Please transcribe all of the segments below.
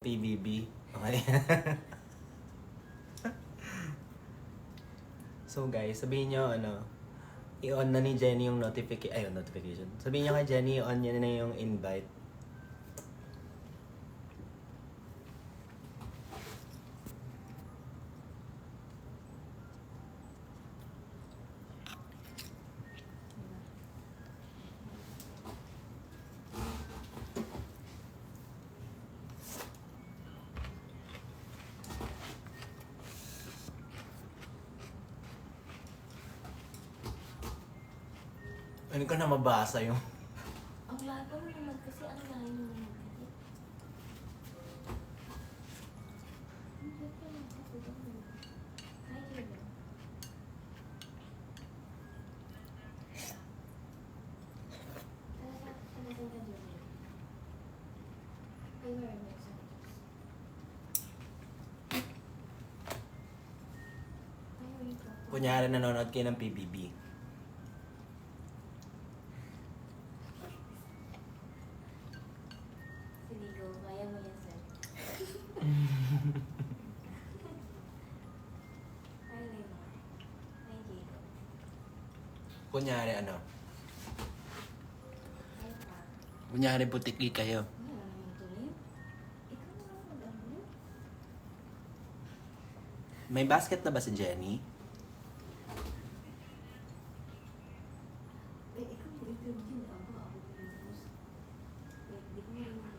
PBB. Okay. So guys, sabihin nyo i-on na ni Jenny yung notification. Sabihin nyo kay Jenny, i-on niya na yung invite. Ano ka na mabasa yung... Ang lago mo naman kasi ang layo mo naman kasi. Kunyari nanonood kayo ng PBB. Siligo, kaya mo yan, sir. Ay, Lena. Ay, Diego. Kunyari Ay, pa. Kunyari butiki kayo. Ano naman tuloy? Ikaw na lang mag-ano? May basket na ba si Jenny? Ikaw mo interview na ako. Ako mo yung host. Di ko mo yung host.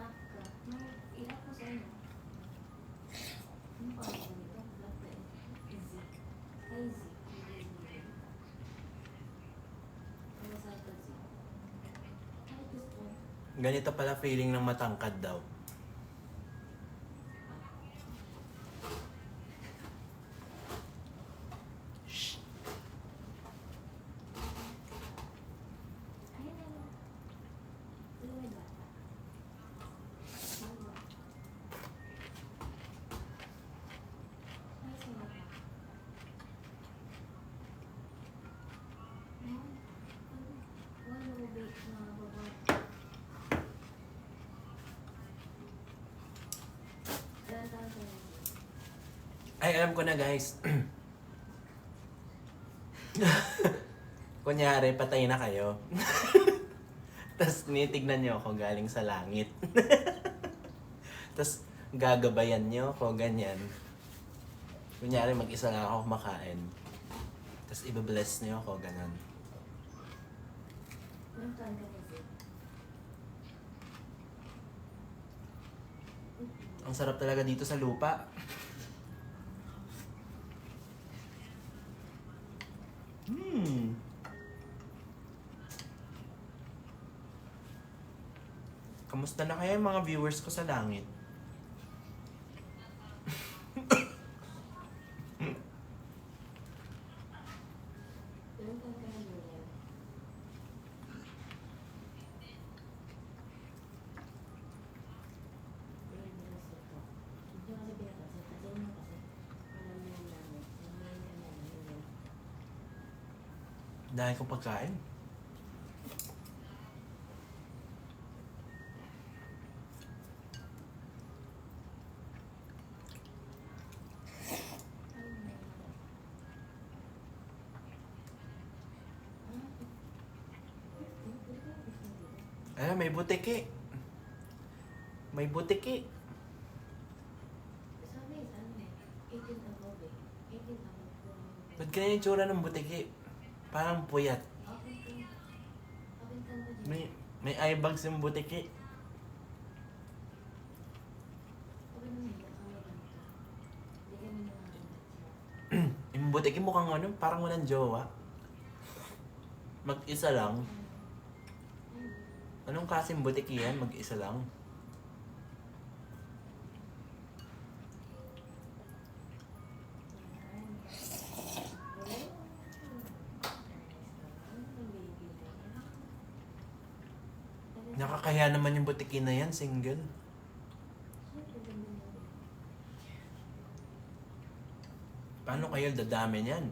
Aka. Ilan ko sa inyo? Ano pa ako nito? Black na easy. Easy. Ano sa ito? Ay, gusto. Ganito pala feeling ng matangkad daw. Shh. Ayun na lang. Sino may bata? Ay, sino ba? Wala mo ba mga babae? Ilan taon ka na? Ay, alam ko na guys. Kunyari, patay na kayo. Tapos nitignan nyo ako galing sa langit. Tapos gagabayan nyo ako, ganyan. Kunyari, mag-isa lang ako kumakain. Tapos ibe-bless nyo ako, ganun. Ilan taon ka na, Zed? Ang sarap talaga dito sa lupa. Kamusta na kaya yung mga viewers ko sa langit? Ilan taon ka na, Julian? Ilan na sa ito? Hindi kasi pinapasok. Kasi mo kasi. Alam mo yung namin. Alam mo yung namin. Dahil ko pagkain. May butiki. May butiki. Sabi, ano eh, 18 above eh. 18 above po. Ba't ganyan yung tsura ng butiki? Parang puyat. Okay ka. Okay ka ba dyan? May eye bags yung butiki. Okay naman, nakawala ka. Hindi kami nakakita. Yung butiki mukhang parang walang jowa. Mag-isa lang. Anong klaseng butiki yan? Mag-isa lang. Nakakaya naman yung butiki na yan, single. Paano kayo dadami niyan?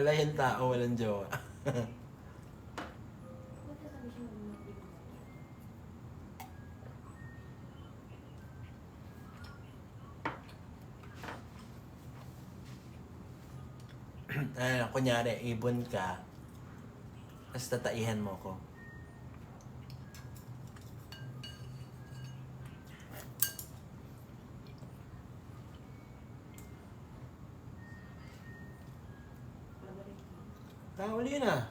Hala yung tao, walang jowa. Ba't sabi siya mag-ibig? Ano, kunyari, ibon ka, tapos tataihan mo ko. Babalik mo. Tawal yun ah.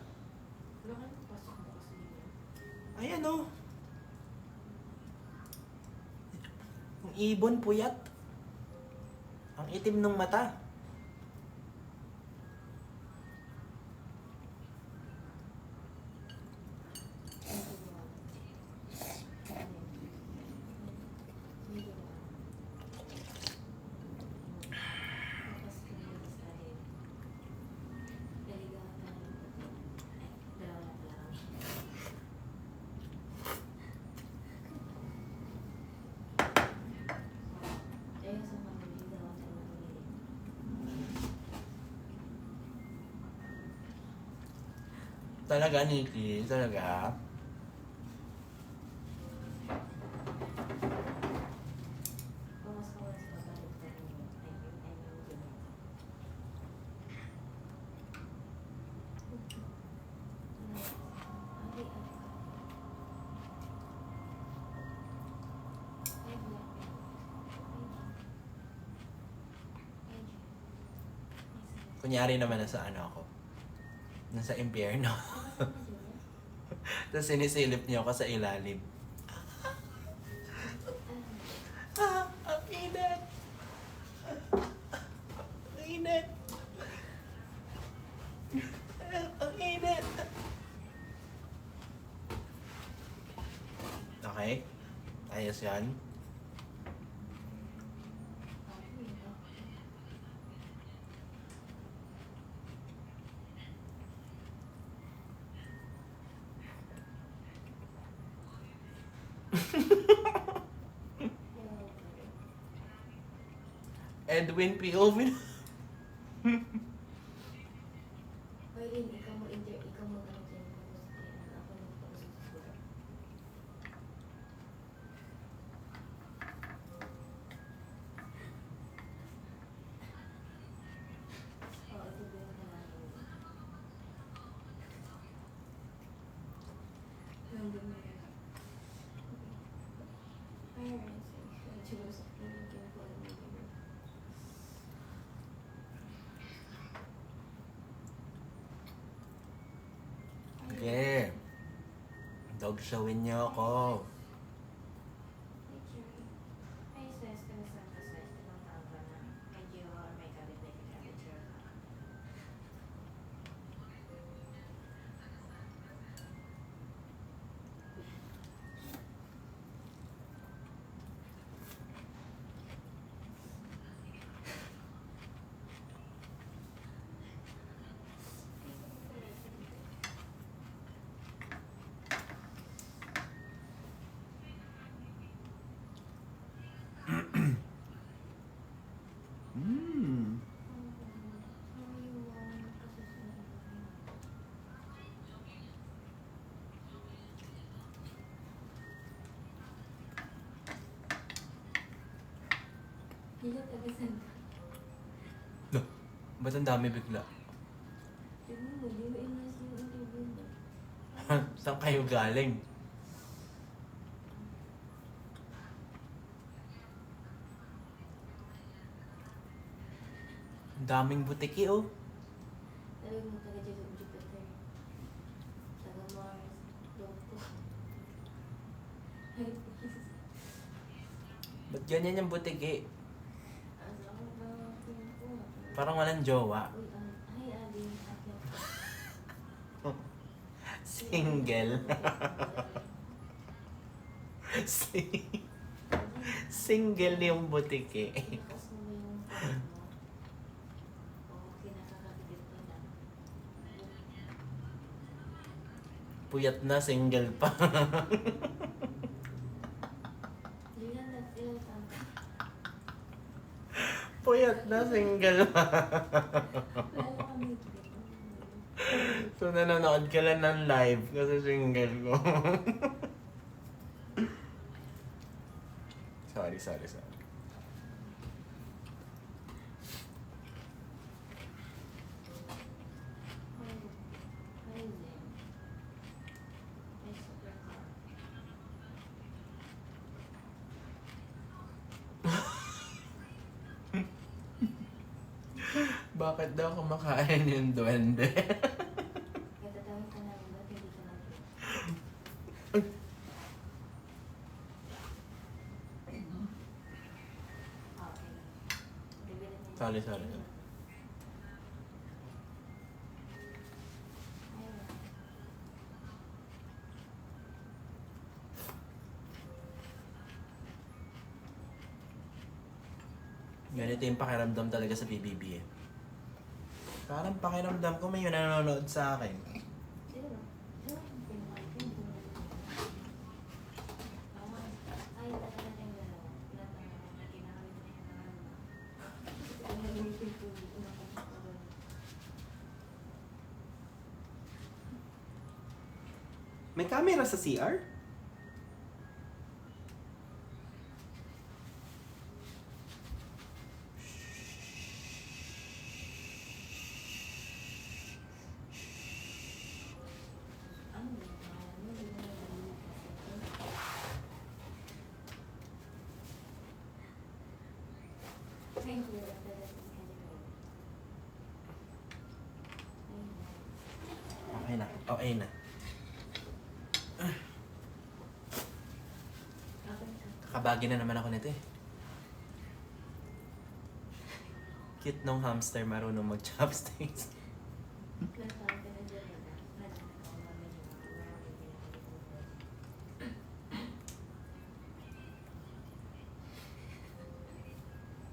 Wala ka nang pasok mo kasi yun. Ayan oh. Ang ibon puyat. Ang itim ng mata. Talaga, Nikki. Talaga. Kunyari naman nasa ano ako. Nasa impyerno. Tapos sinisilip niyo ako sa ilalim. Ang init! Ang init! Ang init! Okay? Ayos yan. Edwin POV. Ikaw mo ano dyan, ako nagpapasusunod. Oo, ito ba yung kailangan? Nandun mo yun. Ayun, choose. Nandun ko alam mo yun. Yeah. Dog showin niyo ako. Ay, stress ka na sa stress. Ibang tao ka na. Medyo may kabit ka. Mm. Hilot agasan ka. No. Ba't ang dami bigla? Tignan mo, di ba inas yung interview mo? Saan kayo galing? Ang daming butiki oh. Sabi mo taga Jupiter. Taga Mars. Pluto. Ay, please. Ba't ganyan yung butiki? Asa ako ba ko? Parang walang jowa. Uy, ay, Alin. Single. Single yung butiki. Lakas mo ba yung phone mo? Oo, kinakakabit ko na. Puyat na, single pa. Ilan na ilang taon ka? Puyat na, single pa. Wala kami dito. So, nanonood ka lang ng live kasi single ko. sorry. Hi, Zen. May supercar. Bakit daw kumakain yung duwende? Natatawag ka namin, ba't hindi ka natin? Okay. Bibilan niya. Sorry. Ayun. Ganito yung pakiramdam talaga sa PBB eh. Parang pakiramdam ko may nanonood sa akin. Sino ba? Sino ang pinakain? Ay, talaga na yung dalawa. Lahat ng mga na kinakawin na yung mga ano. Nag-meeting po dito na kung May camera sa CR? ano ba yung pangalan mo? Hindi mo nabalik kasi. Thank you. Okay na. Kakabagi na naman ako nito eh. Cute nung hamster marunong mag-chopsticks.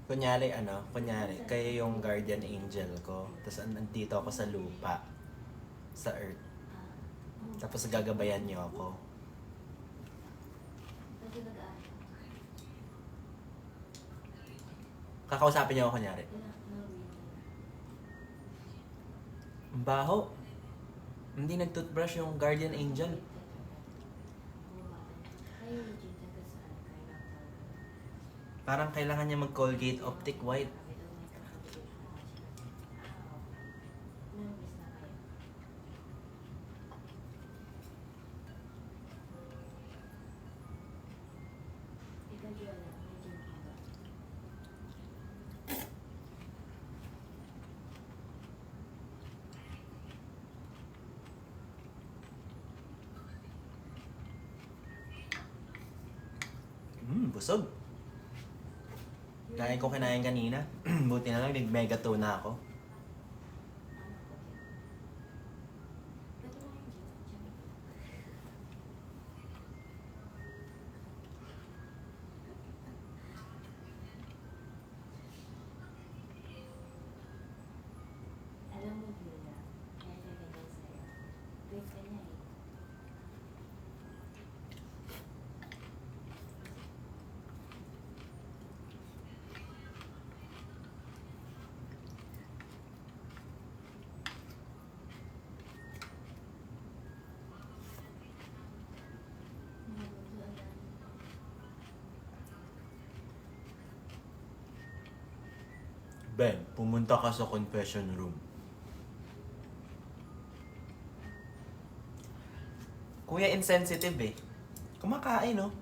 Kunyari, kayo yung guardian angel ko. Tapos nandito ako sa lupa. Sa earth. Tapos gagabayan niyo ako. Kakausapin niyo ako kunyari. Ang baho. Hindi nag-toothbrush yung guardian angel. Parang kailangan niya mag-Colgate Optic White. Busog. Kinain ko kanina. Buti na lang, nag-mega 2 na ako. Alam mo, Julia, kaya siya ganyan sa'yo. Break ka niya eh. Ben, pumunta ka sa confession room. Kuya, insensitive eh. Kumakain, no?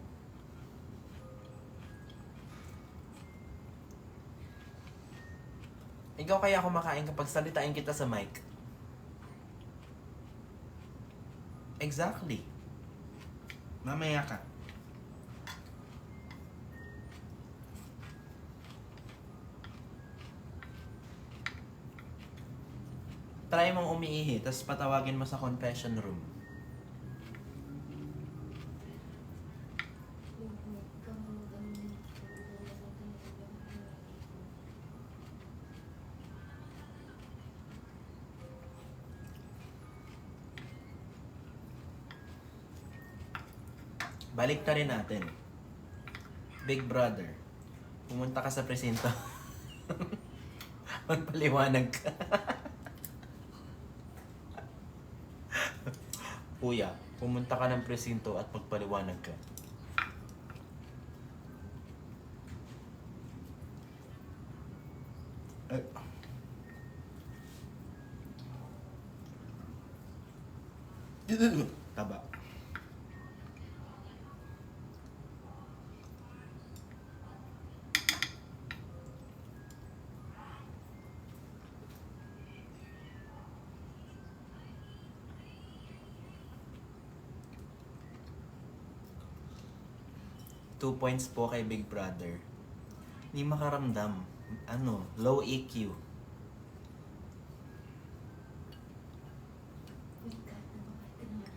Ikaw kaya kumakain kapag salitain kita sa mic? Exactly. Mamaya ka. Try mong umiihi, tapos patawagin mo sa confession room. Balik na rin natin. Big Brother, pumunta ka sa presinto. Magpaliwanag ka. Kuya, pumunta ka ng presinto at magpaliwanag ka. Ay. Taba. Two points po kay Big Brother. Hindi makaramdam. Ano, low EQ. Uy, Kat, bakit ka naman?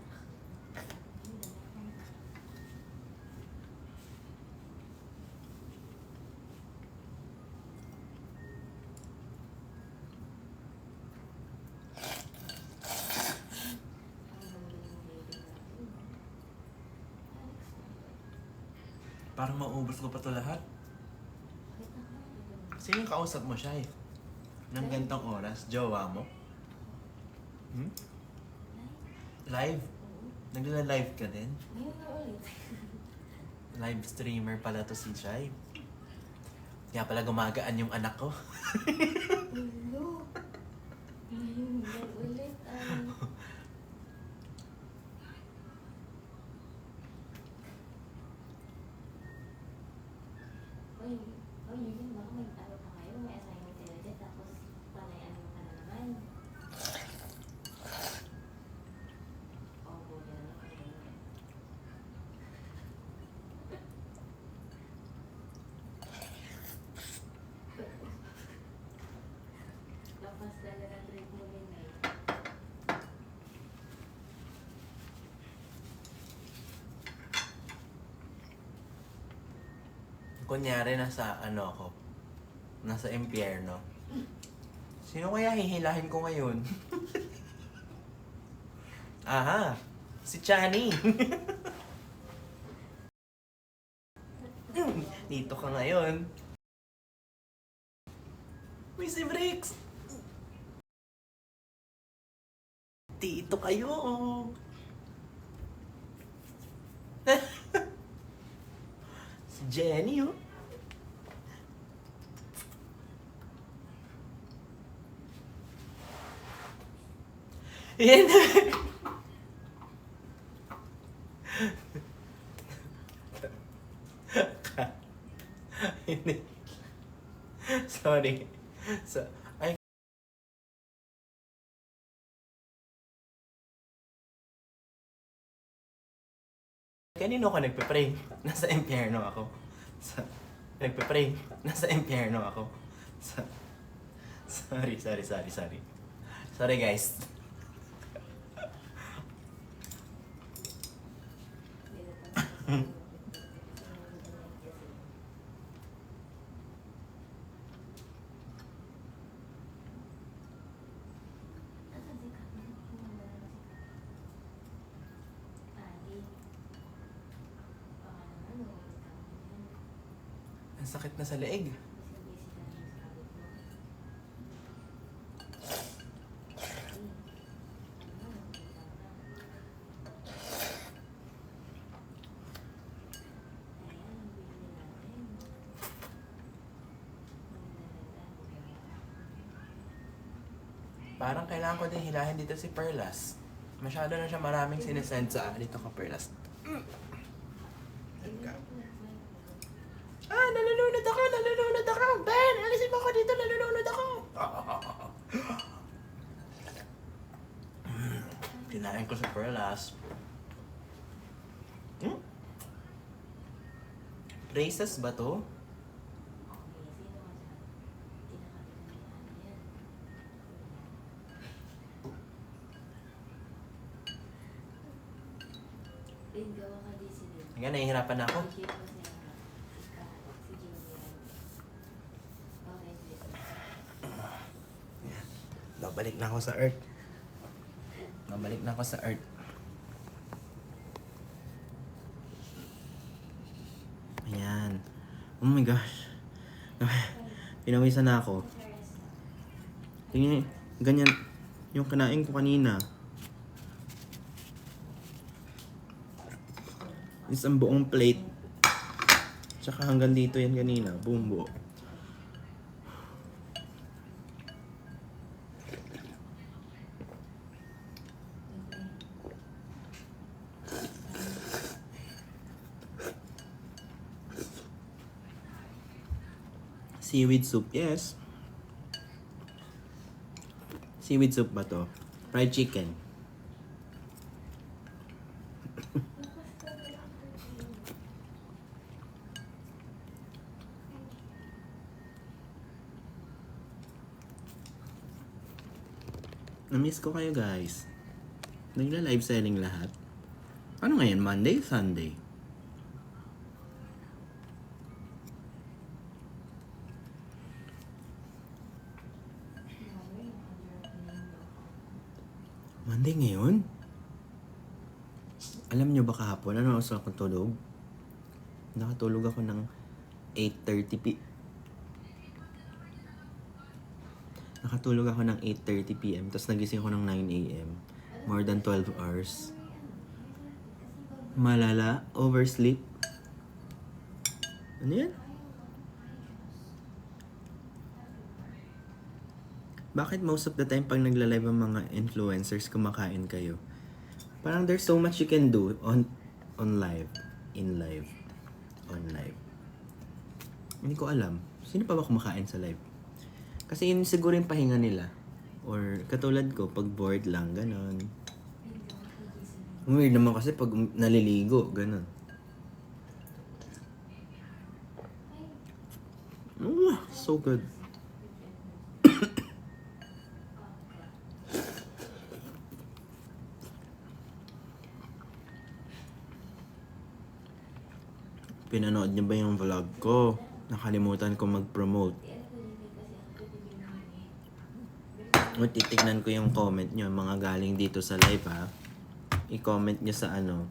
Parang maubos ko pa to lahat. Sino yung kausap mo siya eh? Nang gantong oras? Jowa mo? Hmm? Live? Nagla-live ka din? Ngayon na ulit. Live streamer pala to si Shai. Kaya pala gumagaan yung anak ko. Ulo. Ngayon na ulit. Uy, yun baka may ano pa kayo, may assignment sila dyan, tapos panay ano ka na naman. Opo, yan na kayo. Lapas talaga trip mo din eh. Kunyari nasa ano ako, nasa impyerno. Sino kaya hihilahin ko ngayon? Aha! Si Chani! Dito ka ngayon. Uy, si Bricks! Dito kayo! Si Jenny, oh. Yan. Hindi. Sorry. Ay. Kanino ka nagpe-pray? Nasa impyerno ako. Nagpe-pray. Nasa impyerno ako. Sorry. Sorry guys. Ang sakit na sa leeg. Parang kailangan ko din hilahin dito si Perlas. Masyado na siya maraming sinesend sa dito ka, Perlas. Ah, nalulunod ako! Ben, alisin mo ako dito, nalulunod ako! Kinain ko si Perlas. Braces ba to? Hanggang nahihirapan na ako. Babalik na ako sa Earth. Ayan. Oh my gosh. Pinawisan na ako. Tingnan, ganyan yung kinain ko kanina. Isang buong plate. Tsaka hanggang dito yan kanina. Buong buo. Seaweed soup, yes. Seaweed soup ba to? Fried chicken. Na-miss ko kayo guys. Nagla-live selling lahat. Ano ngayon? Monday? Sunday? Monday ngayon? Alam nyo ba kahapon, ano oras akong tulog? Nakatulog ako ng 8:30 Nakatulog ako ng 8:30 p.m. Tapos nagising ako ng 9 a.m. More than 12 hours. Malala, oversleep. Ano yan? Bakit most of the time pag nagla-live ang mga influencers, kumakain kayo? Parang there's so much you can do on live, in live, on live. Hindi ko alam. Sino pa ba kumakain sa live? Kasi yun siguro yung pahinga nila. Or katulad ko, pag bored lang, ganon. Weird naman kasi pag naliligo, ganon. So good. Pinanood niyo ba yung vlog ko? Nakalimutan ko mag-promote. Titignan ko yung comment niyo, mga galing dito sa live ha. I-comment niyo sa ano.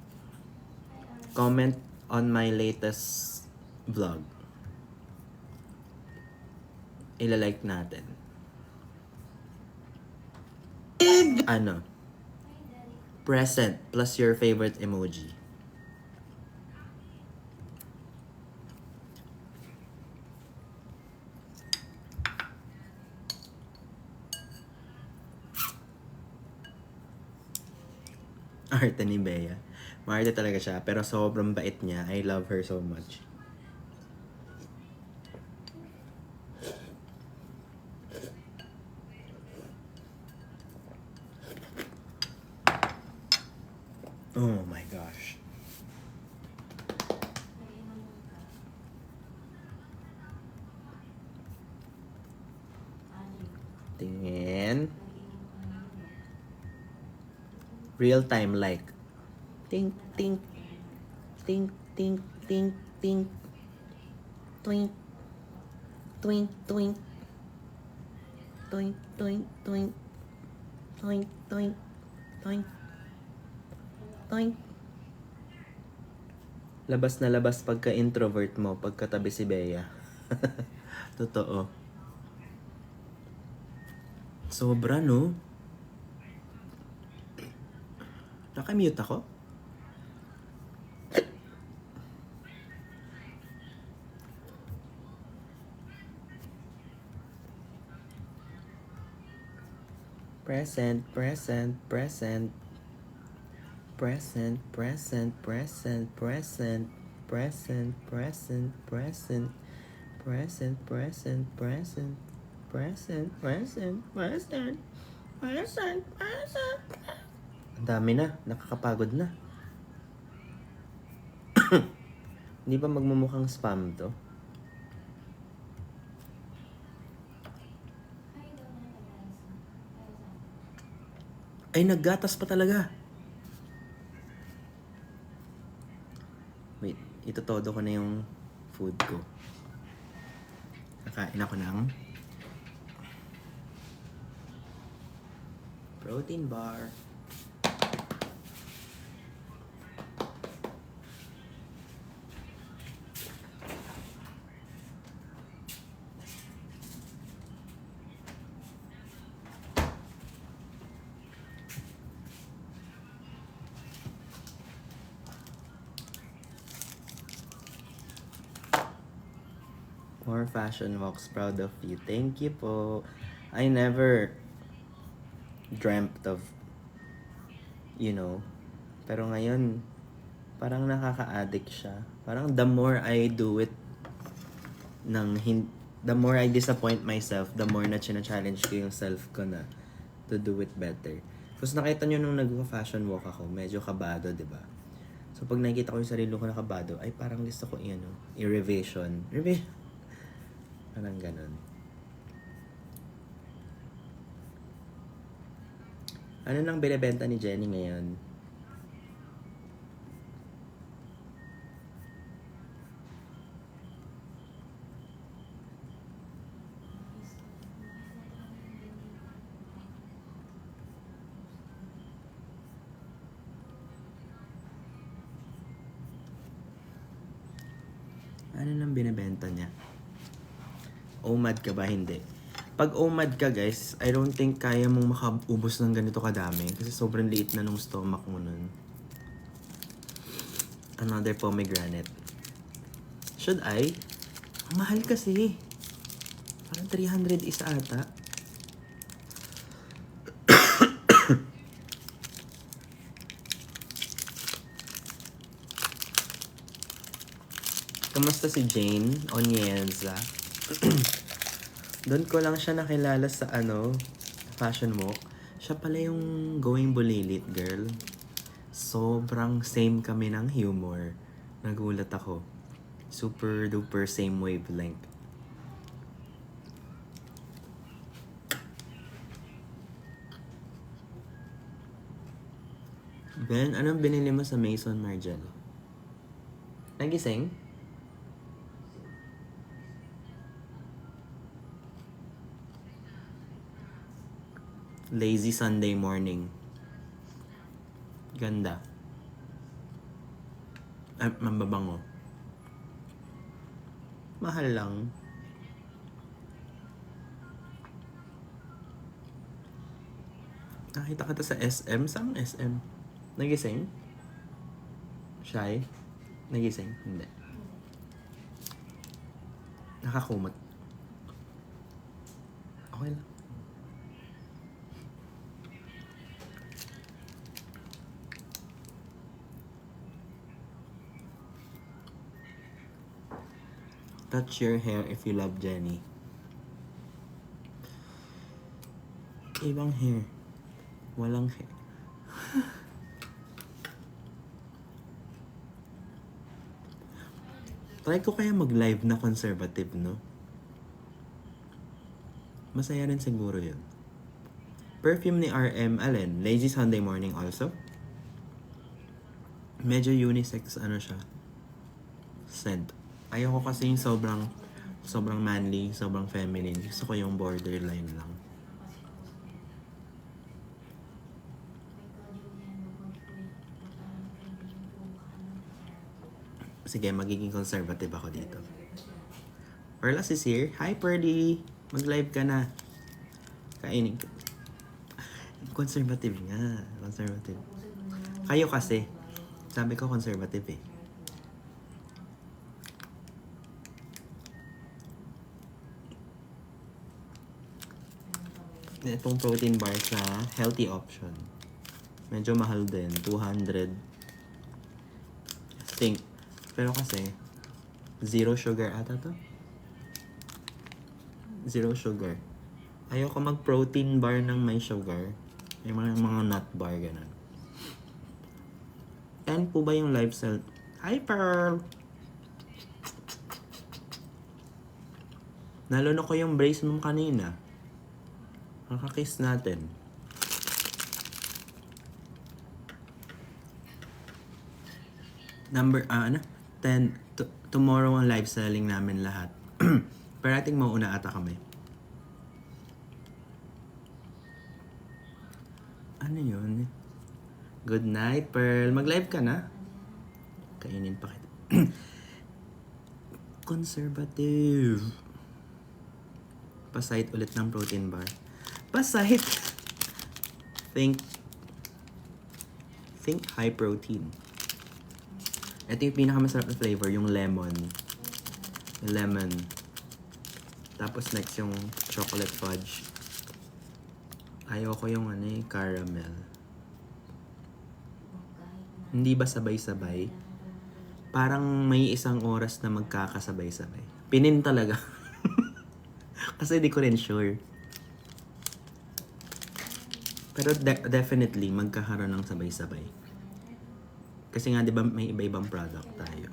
Comment on my latest vlog. Ila-like natin. Ano? Present plus your favorite emoji. Arte ni Bea. Maarte talaga siya, pero sobrang bait niya. I love her so much. Oh my gosh. Tingin. Real time like. Ting, ting. Ting, ting, ting, ting. Twink. Twink, twink. Twink, twink, twink. Twink, twink. Twink. Twink. Labas na labas pagka-introvert mo, pagkatabi si Bea. Totoo. Sobra, no? Nakamute ako? Present, present, present. Present, present, present, present. Present, present, present. Present, present, present. Present, present, present. Present, present. Ang dami na. Nakakapagod na. Hindi ba magmumukhang spam to? Ay, naggatas pa talaga. Wait, itotodo ko na yung food ko. Kakain ako ng protein bar. More fashion walks, proud of you. Thank you po. I never dreamt of, pero ngayon, parang nakaka-addict siya. Parang the more I do it, the more I disappoint myself, the more na challenge ko yung self ko na to do it better. Tapos nakita nyo nung nag-fashion walk ako, medyo kabado, di ba? So pag nakikita ko yung sarili ko na kabado, ay parang gusto ko i-revision. Parang ganun. Ano nang binibenta ni Jenny ngayon? Ano nang binibenta niya? OMAD ka ba? Hindi. Pag OMAD ka, guys, I don't think kaya mong makaubos ng ganito kadami. Kasi sobrang liit na nung stomach mo nun. Another pomegranate. Should I? Ang mahal kasi. Parang 300 isa ata. Kamusta si Jane Onienza? Doon ko lang siya nakilala sa fashion walk. Siya pala yung going bulilit girl. Sobrang same kami ng humor. Nagulat ako. Super duper same wavelength. Ben, anong binili mo sa Maison Margiela? Nagising? Lazy Sunday morning. Ganda. Ay, mababango. Mahal lang. Nakita kita sa SM. Saan SM? Nagising? Shy? Nagising? Hindi. Nakakumot. Okay lang. Touch your hair if you love Jenny. Ibang hair. Walang hair. Try ko kaya mag-live na conservative, no? Masaya rin siguro yun. Perfume ni RM, alin? Lazy Sunday morning also? Medyo unisex, siya? Scent. Ayoko kasi yung sobrang manly, sobrang feminine. Gusto ko yung borderline lang. Sige, magiging conservative ako dito. Perla is here. Hi, Perdy! Mag-live ka na. Kainin ko. Conservative nga. Conservative. Kayo kasi. Sabi ko conservative eh. Itong protein bars na healthy option. Medyo mahal din. 200. I think. Pero kasi, zero sugar ata to. Zero sugar. Ayoko mag-protein bar ng may sugar. Yung mga nut bar, ganun. And po ba yung lifestyle? Hi, Pearl! Nalono ko yung brace mo kanina. Nakakiss natin. Number, 10. Tomorrow ang live selling namin lahat. Pero I think mauuna ata kami. Ano yun? Good night, Pearl. Mag-live ka na? Kainin pa kita. Conservative. Pasite ulit ng protein bar. Pasite. Think high protein. Ito yung pinakamasarap na flavor, yung lemon. Lemon. Tapos next yung chocolate fudge. Ayoko yung caramel. Hindi ba sabay-sabay? Parang may isang oras na magkakasabay-sabay. Pinin talaga. Kasi di ko rin sure. Pero definitely, magkakaroon ng sabay-sabay. Kasi nga, di ba, may iba-ibang product tayo.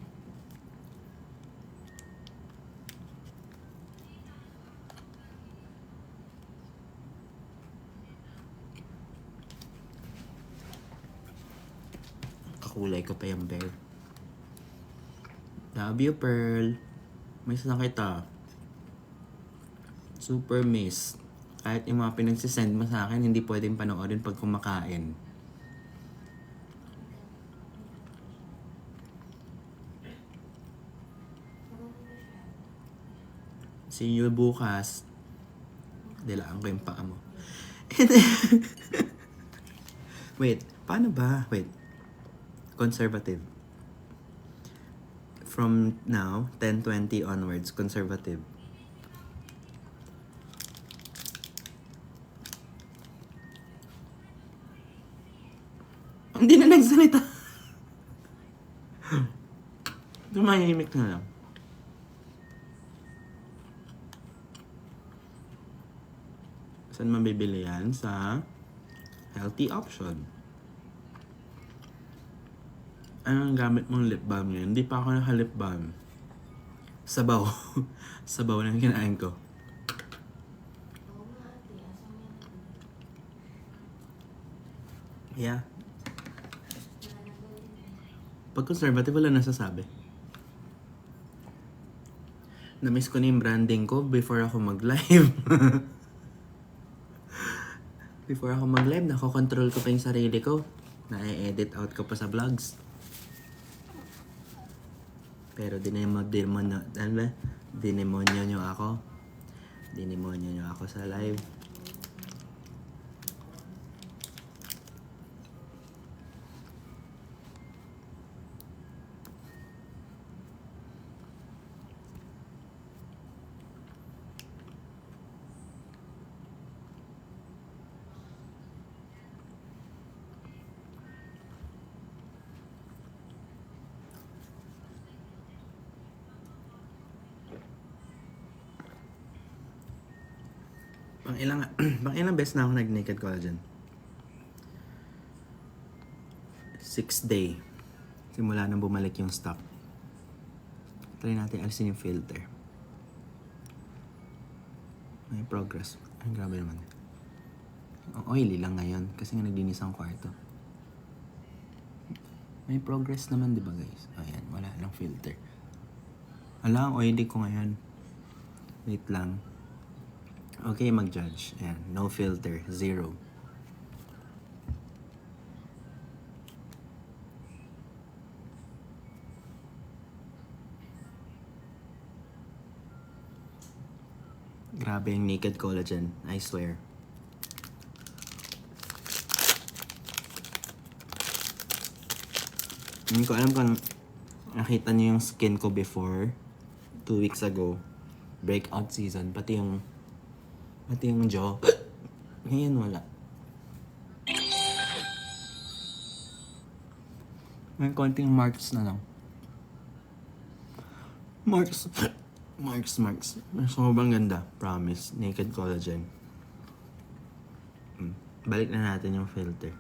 Kakulay ko pa yung bear. Love you, Pearl. May sakit Super miss. Kahit yung mga pinagsisend mo sa akin, hindi pwedeng panoorin pag kumakain. See you bukas. Dilaan ko yung paa mo. Wait, paano ba? Wait. Conservative. From now, 10:20 onwards, conservative. Hindi na nagsalita. Tumahimik na lang. Saan mabibili yan? Sa healthy option. Anong gamit mong lip balm yun? Hindi pa ako naka-lip balm. Sabaw. Sabaw lang kinain ko. Yeah. Pag conservative, wala nasasabi. Na-miss ko na yung branding ko before ako mag-live. Before ako mag-live, nakokontrol ko pa yung sarili ko. Na-edit out ko pa sa vlogs. Pero dinemonyo nyo ako. Dinemonyo nyo ako sa live. Pang ilang beses na ako nag-naked collagen? 6th day. Simula nang bumalik yung stock. Try natin alisin yung filter. May progress. Ay, grabe naman. Oily lang ngayon kasi nga naglinis ang kwarto. May progress naman, di ba guys? Ayan, wala lang filter. Ala, ang oily ko ngayon. Wait lang. Okay, mag-judge. Ayan, no filter. 0. Grabe yung naked collagen. I swear. Hindi ko alam kung nakita niyo yung skin ko before. 2 weeks ago. Breakout season. Pati yung jaw. Ngayon wala. May konting marks na lang. Marks. Sobrang ganda. Promise. Naked collagen. Balik na natin yung filter.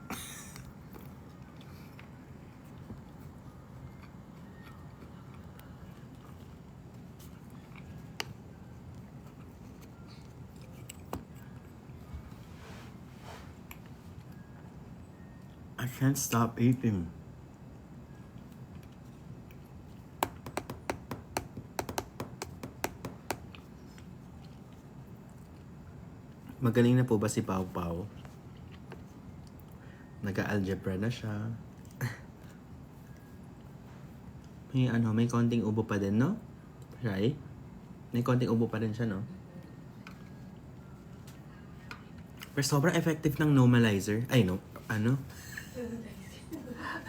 I can't stop eating. Magaling na po ba si Pau Pau? Nag-algebra na siya. May konting ubo pa din, no? Right? May konting ubo pa din siya, no? Pero sobrang effective ng normalizer. Ay, no. Ano?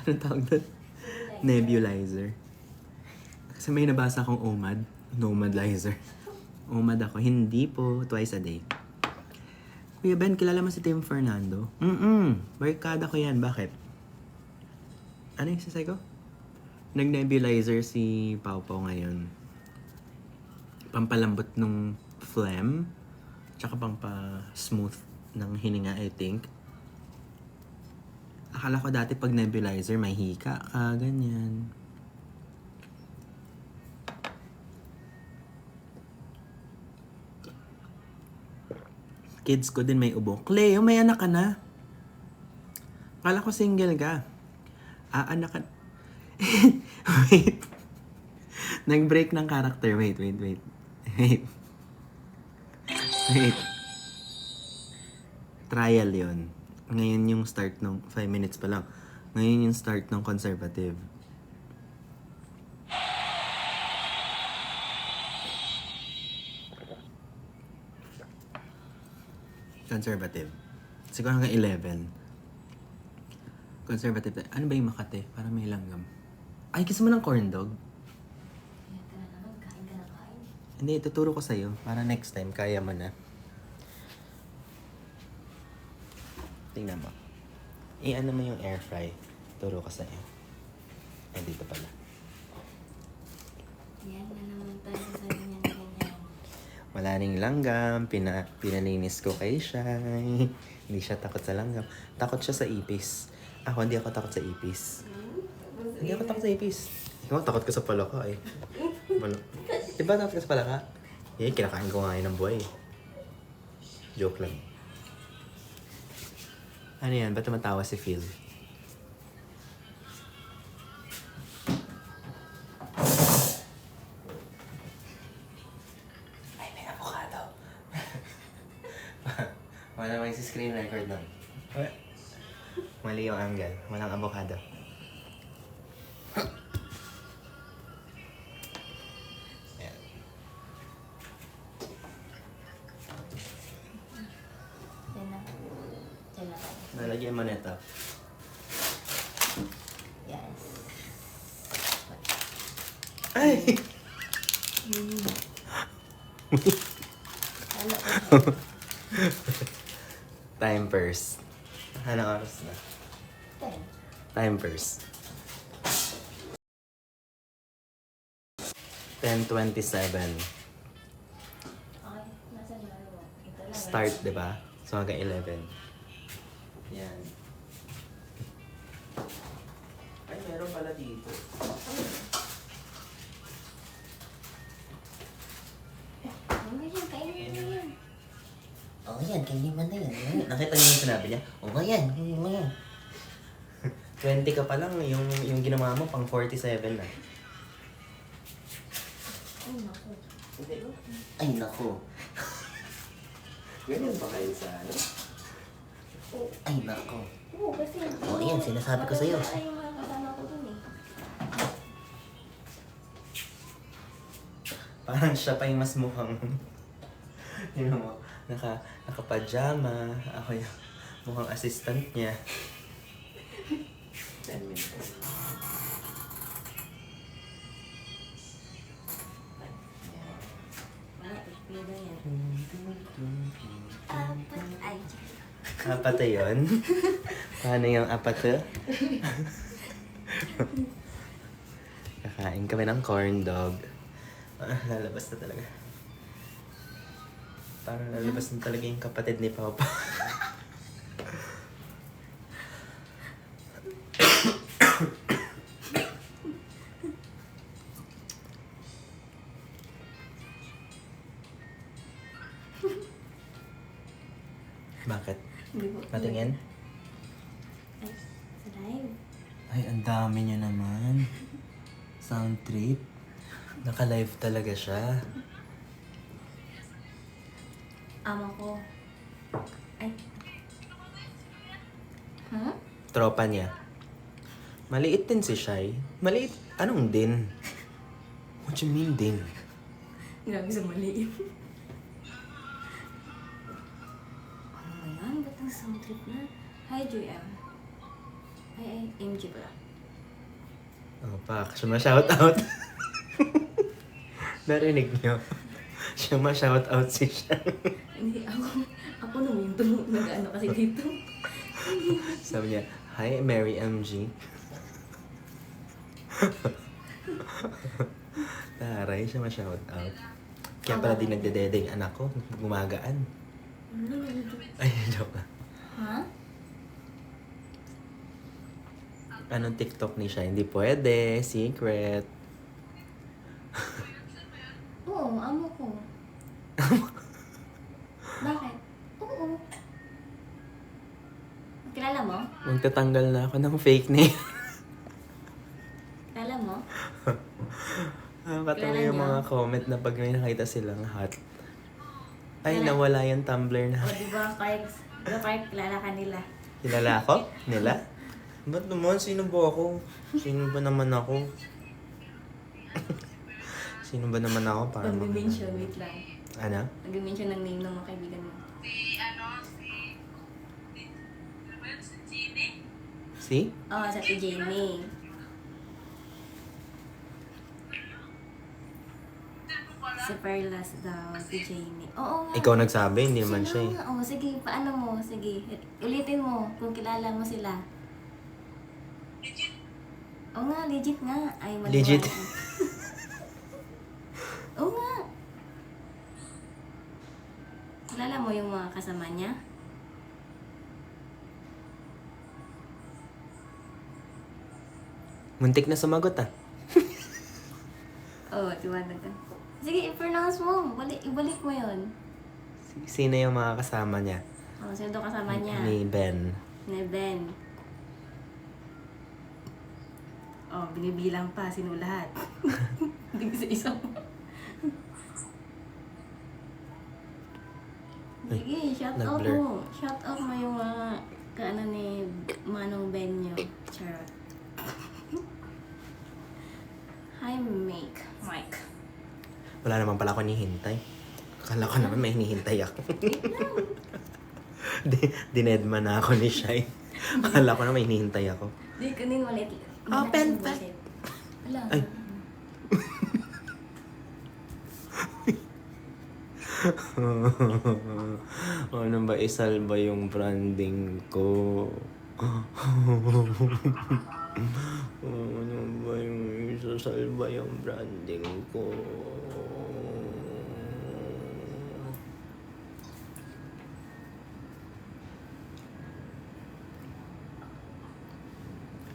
Anong tawag doon? Nebulizer. Kasi may nabasa akong OMAD. Nomadizer. Umad ako. Hindi po. Twice a day. Kuya Ben, kilala mo si Tim Fernando? Barkada ko yan. Bakit? Ano yung sasay ko? Nag-nebulizer si Pau Pau ngayon. Pampalambot nung phlegm. Tsaka pampa-smooth ng hininga, I think. Akala ko dati pag nebulizer, may hika ka, ganyan. Kids ko din may ubo. Cleo, may anak ka na? Akala ko single ka. Anak ka... Wait. Nag-break ng character. Wait. Wait. Trial yon. Ngayon yung start ng 5 minutes pa lang. Ngayon yung start ng conservative. Conservative. Siguro hanggang 11. Conservative. Ano ba yung Makate? Para may langgam. Ay, gusto mo ng corn dog? Kaya ka na naman, kain ka na kain. Hindi, tuturo ko sa'yo. Para next time, kaya mo na. Tingnan mo. I-ano mo yung air fry. Turo ko sa'yo. Ay, dito pala. Yan na naman tayo sa ganyan ganyan. Wala ring langgam. Pinalinis ko kay Shai. Hindi siya takot sa langgam. Takot siya sa ipis. Ako, hindi ako takot sa ipis. Hindi ako takot sa ipis. Ikaw, takot ka sa palaka eh. Diba takot ka sa palaka? Eh, kinakain ko nga yun ng buhay. Joke lang. Ano yan? Ba't tumatawa si Phil? Ay, may avocado. Wala may screen record nun. Mali yung angle. Walang avocado. Ayan. Yan na. Yan na tayo. Nalagyan mo nito. Yes. Ay! Ano ko? Time first. Anong oras na? 10. Time first. 10:27. Okay, nasa laro mo. Ito lang. Start, di ba? So hanggang 11. Yan. Ay, meron pala dito. Ano yan? Kainin mo yan. Oh, yan. Kainin mo na yan. Nakita niyo yung sinabi niya? Oh, yan. Kainin mo yan. 20 ka pa lang. Yung ginawa mo, pang 47 na. Ay, naku. Ay, nako. Ganyan pa kayo sa ano? Ay, nako. Oo, kasi... Oh, ayan, sinasabi ko sa'yo. Ay, yung mga kasama ko dun eh. Parang siya pa yung mas mukhang... Yun mo, naka-pajama. Ako yung mukhang assistant niya. 10 minutes. Wala, pila yan. Apat. Ay, Apat na yun? Paano yung apat na? Kakain kami ng corn dog. Lalabas na talaga. Parang lalabas na talaga yung kapatid ni Papa. Bakit? Hindi po. Patingin? Ay, sa live. Ay, ang dami niya naman. Sound trip. Naka-live talaga siya. Ama ko. Ay. Huh? Tropa niya. Maliit din si Shai. Maliit? Anong din? What you mean din? Grabe sa maliit. Ano ba yan? Ba't ang sound trip na? Hi, JM. Ay, MG pala. Oh, pak. Suma-shoutout. Narinig niyo. Siya ma-shout out si siya. Hindi, ako naman yung nag-ano kasi dito. Sabi niya, hi, Mary MG. Taray, siya ma-shout out. Kaya pala di nagdedede yung anak ko. Gumagaan. Ay, joke lang. Ha? Anong TikTok ni siya? Hindi pwede. Secret. Oo, amo ko. Bakit? Oo. Kilala mo? Magtatanggal na ako ng fake name. Kilala mo? Katawa Kilala yung niya? mga comment na pag may nakita silang hot. Ay, Kilala- nawala yung Tumblr na. O, diba, kahit kilala ka nila. Kilala ako? Nila? Ba't naman? Sino ba ako? Sino ba naman ako? Sino ba naman ako? Para Pag-mention, wait lang. Ano? Nag-mention ng name ng mga kaibigan mo. Si? Oo, sa Ate Jamie. Si Perlas daw, si Jamie. Oo nga. Ikaw nagsabi, hindi naman siya eh. nga. Oo, sige, paano mo? Sige, ulitin mo kung kilala mo sila. Oo nga, legit nga. Ay, maniwala Legit? ka. Oo nga. Kilala mo yung mga kasama niya? Muntik na sumagot ah. Oo, tiwanag ka. Sige, i-pronounce mo. Ibalik mo yun. Sino yung mga kasama niya? Oo, sino daw kasama niya? Ni Ben. Ni Ben. Oh, binibilang pa. Sino lahat? Hindi sa isang. Sige, shout out nag-blur. mo. Shout out mo yung mga kaano ni Manong Ben nyo. Charot. Hi, Mike. Wala naman pala ako hinihintay. Akala ko naman may hinihintay ako. Dinedma na ako ni Shai. Akala ko na may hinihintay ako. Di, kanin maliit. Open pa. Wala. Ay. Ano ba isalba yung branding ko? Ano ba yung isasalba yung branding ko?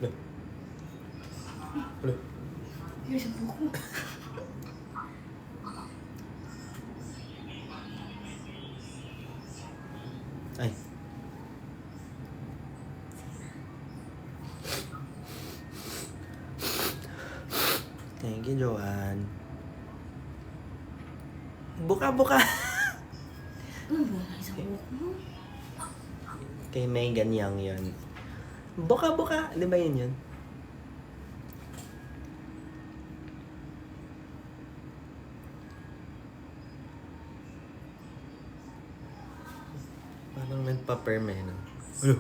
Hello? Hello? Here's a book. Ay. Thank you, Joanne. Buka. Ano ba? Isang book mo? Kay Megan Yang yun. Buka. Di ba yun yun? Parang nagpa-perm eh, no? Ano?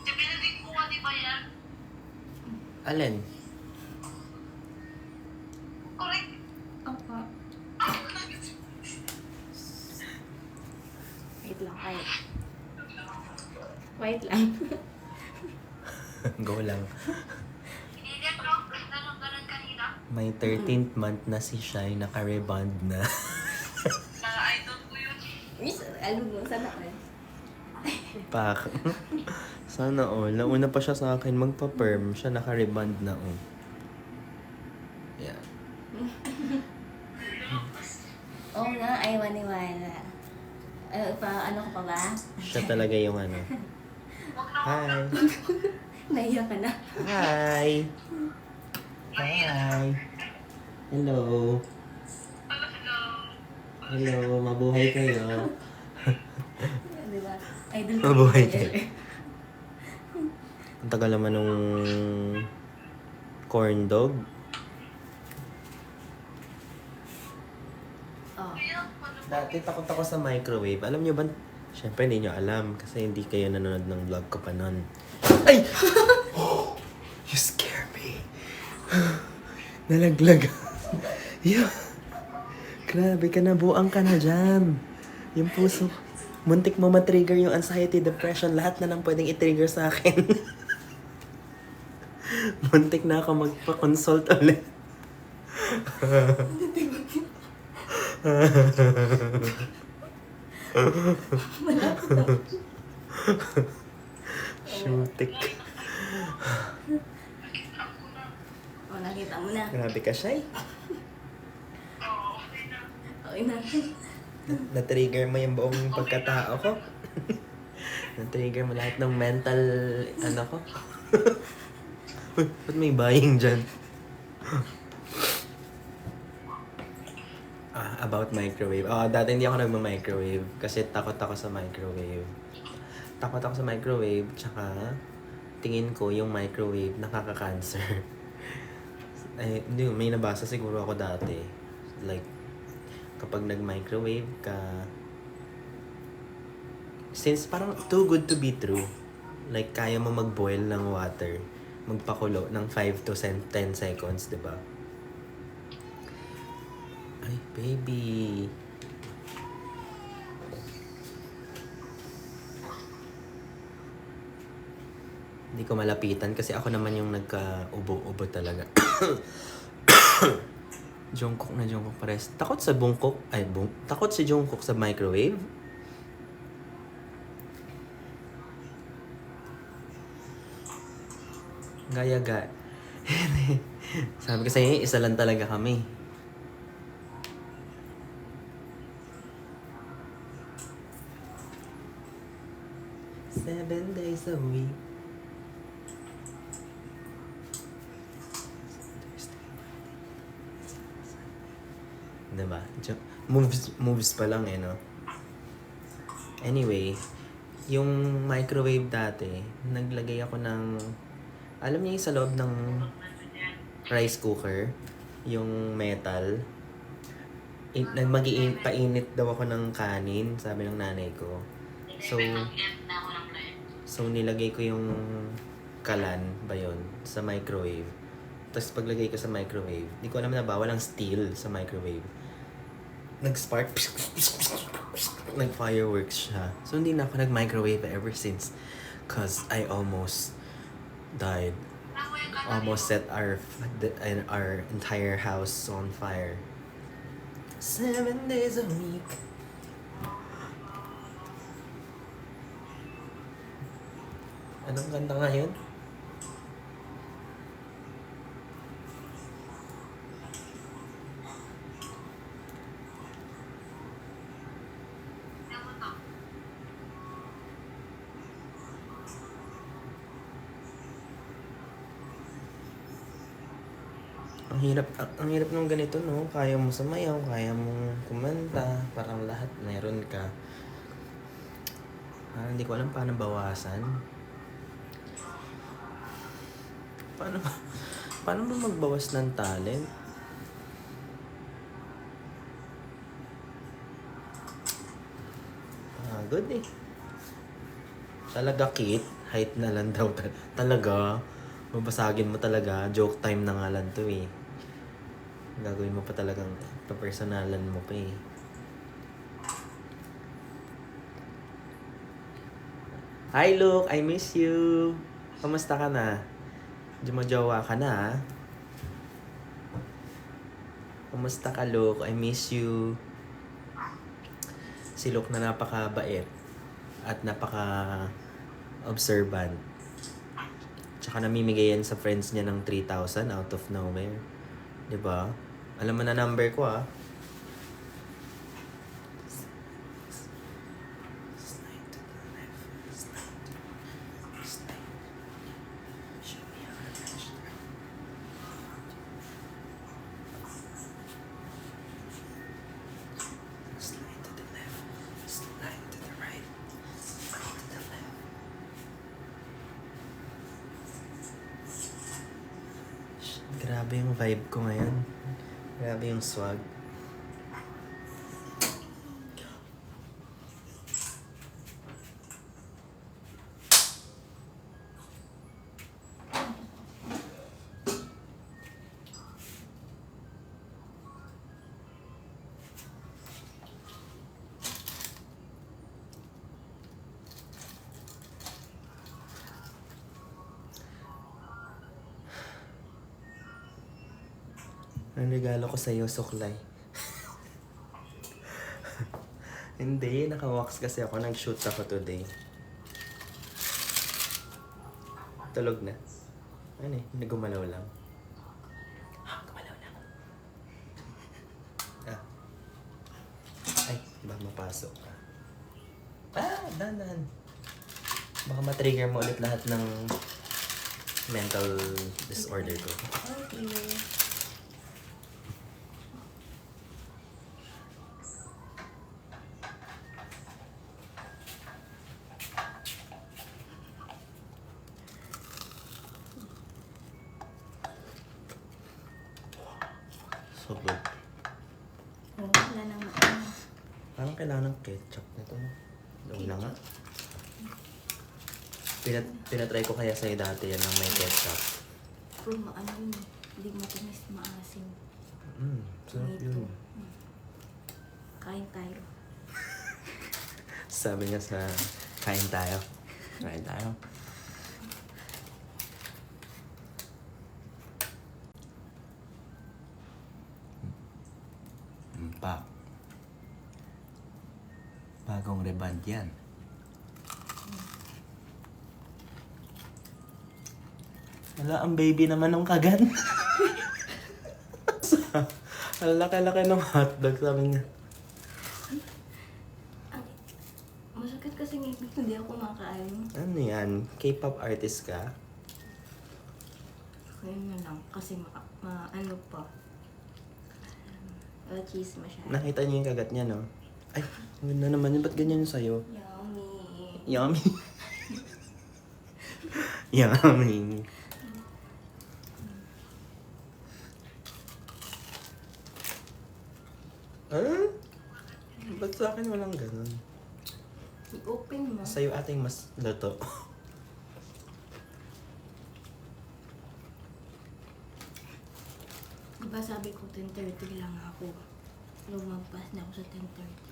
Pinadig mo ka, di ba yan? Alin? Correct. Opo. Wait lang, quiet. Quiet lang. Go lang. Hindi, bro. Ganun kanina. May 13th month na si Shai, naka-rebond na. Mga idol ko yun. Miss, alam mo, sana all. Pak. Sana all. Nauna pa siya sa akin magpa-perm. Siya naka-rebond na oh. Yeah. Oo nga, ay maniwala. Ano ko pa ba? Siya talaga yung ano. Hi. Naiyak ka na. Hi. Hi. Hello. Hello. Mabuhay kayo. Di ba? Idol ko. Mabuhay kayo. Ang tagal naman nung corn dog. Oh. Dati takot ako sa microwave. Alam nyo ba? Siyempre hindi nyo alam kasi hindi kayo nanonood ng vlog ko pa nun. Ay! You scare me. Nalaglag. Yeah. Grabe ka na, buang ka na dyan. Yung puso. Muntik mo matrigger yung anxiety, depression, lahat na lang pwedeng i-trigger sa akin. Muntik na ako magpa-consult ulit. Shootik. O, nakita mo na. Grabe ka, Shay. Okay na. Na-trigger mo yung buong pagkatao ko. Na-trigger mo lahat ng mental, ano ko. Uy, ba't may buying dyan? About microwave. Dati hindi ako nagma-microwave kasi takot ako sa microwave. Takot ako sa microwave, tsaka tingin ko yung microwave nakaka-cancer. Ay, hindi, may nabasa siguro ako dati. Like, kapag nag-microwave ka, since parang too good to be true, like, kaya mo mag-boil ng water, magpakulo ng 5 to 10 seconds, diba? Ay, baby. Hindi ko malapitan kasi ako naman yung nagka-ubo-ubo talaga. Jungkook na Jungkook pares. Takot sa bungkok. Takot si Jungkook sa microwave. Gaya-gaya. Sabi ko sa'yo, isa lang talaga kami. Seven days a week. Diba? Moves pa lang no? Anyway, yung microwave dati, naglagay ako ng, alam niyo yung sa loob ng rice cooker, yung metal, painit daw ako ng kanin, sabi ng nanay ko. So nilagay ko yung kalan ba yun sa microwave. Tapos paglagay ko sa microwave, di ko alam na bawal ang steel sa microwave. Nag-spark, nag-fireworks siya. So hindi na ako nag-microwave ever since. Cause I almost died. Almost set our entire house on fire. 7 days a week. Anong ganda nga yun? Ang hirap ng ganito, no? Kaya mo sumayaw, kaya mo kumanta, parang lahat meron ka. Hindi ko alam paano bawasan. Paano ba magbawas ng talent? Good eh. Talaga kid, height na lang daw. Talaga, babasagin mo talaga. Joke time na nga lang to eh. Gagawin mo pa talagang papersonalan mo pa eh. Hi Luke, I miss you. Kamusta ka na? Jumajowa ka na ha? Kamusta ka Luke? I miss you. Si Luke na napakabait at napaka-observant. Tsaka namimigay yan sa friends niya ng 3,000 out of nowhere. Diba? Alam mo na number ko ah. Grabe yung vibe ko ngayon. Grabe yung swag. Ang regalo ko sa'yo, suklay. Hindi, naka-wax kasi ako. Nag-shoot ako today. Tulog na. Ano eh, nagumalaw lang. Gumalaw lang. Ah. Ay, baka mapasok ka. Dahan. Baka matrigger mo ulit lahat ng mental disorder ko. Okay. So good. Wala nang maano. Parang kailangan ng ketchup nito. Doon na nga. Pinatry ko kaya sa'yo dati yan ng may ketchup. Pero maano yun. Hindi matinis, maasim. Sarap yun. Kain tayo. Sabi niya sa kain tayo. Kain tayo. Pak. Bagong reband yan. Wala, ang baby naman ng kagan. Ang laki-laki ng hotdog, sabi niya. Masakit kasi ngipin ko, hindi ako makain. Ano yan? K-pop artist ka? Ngayon na lang, kasi ano pa. Cheese masyado. Nakita niyo yung kagat niya, no? Ay, ang ganda naman yun. Ba't ganyan yung sa'yo? Yummy. Yummy. Yummy. Ah? Ba't sa akin walang ganun? I-open mo. Sa'yo ating mas luto. Diba sabi ko 10:30 lang ako. Lumagpas na ako sa 10:30.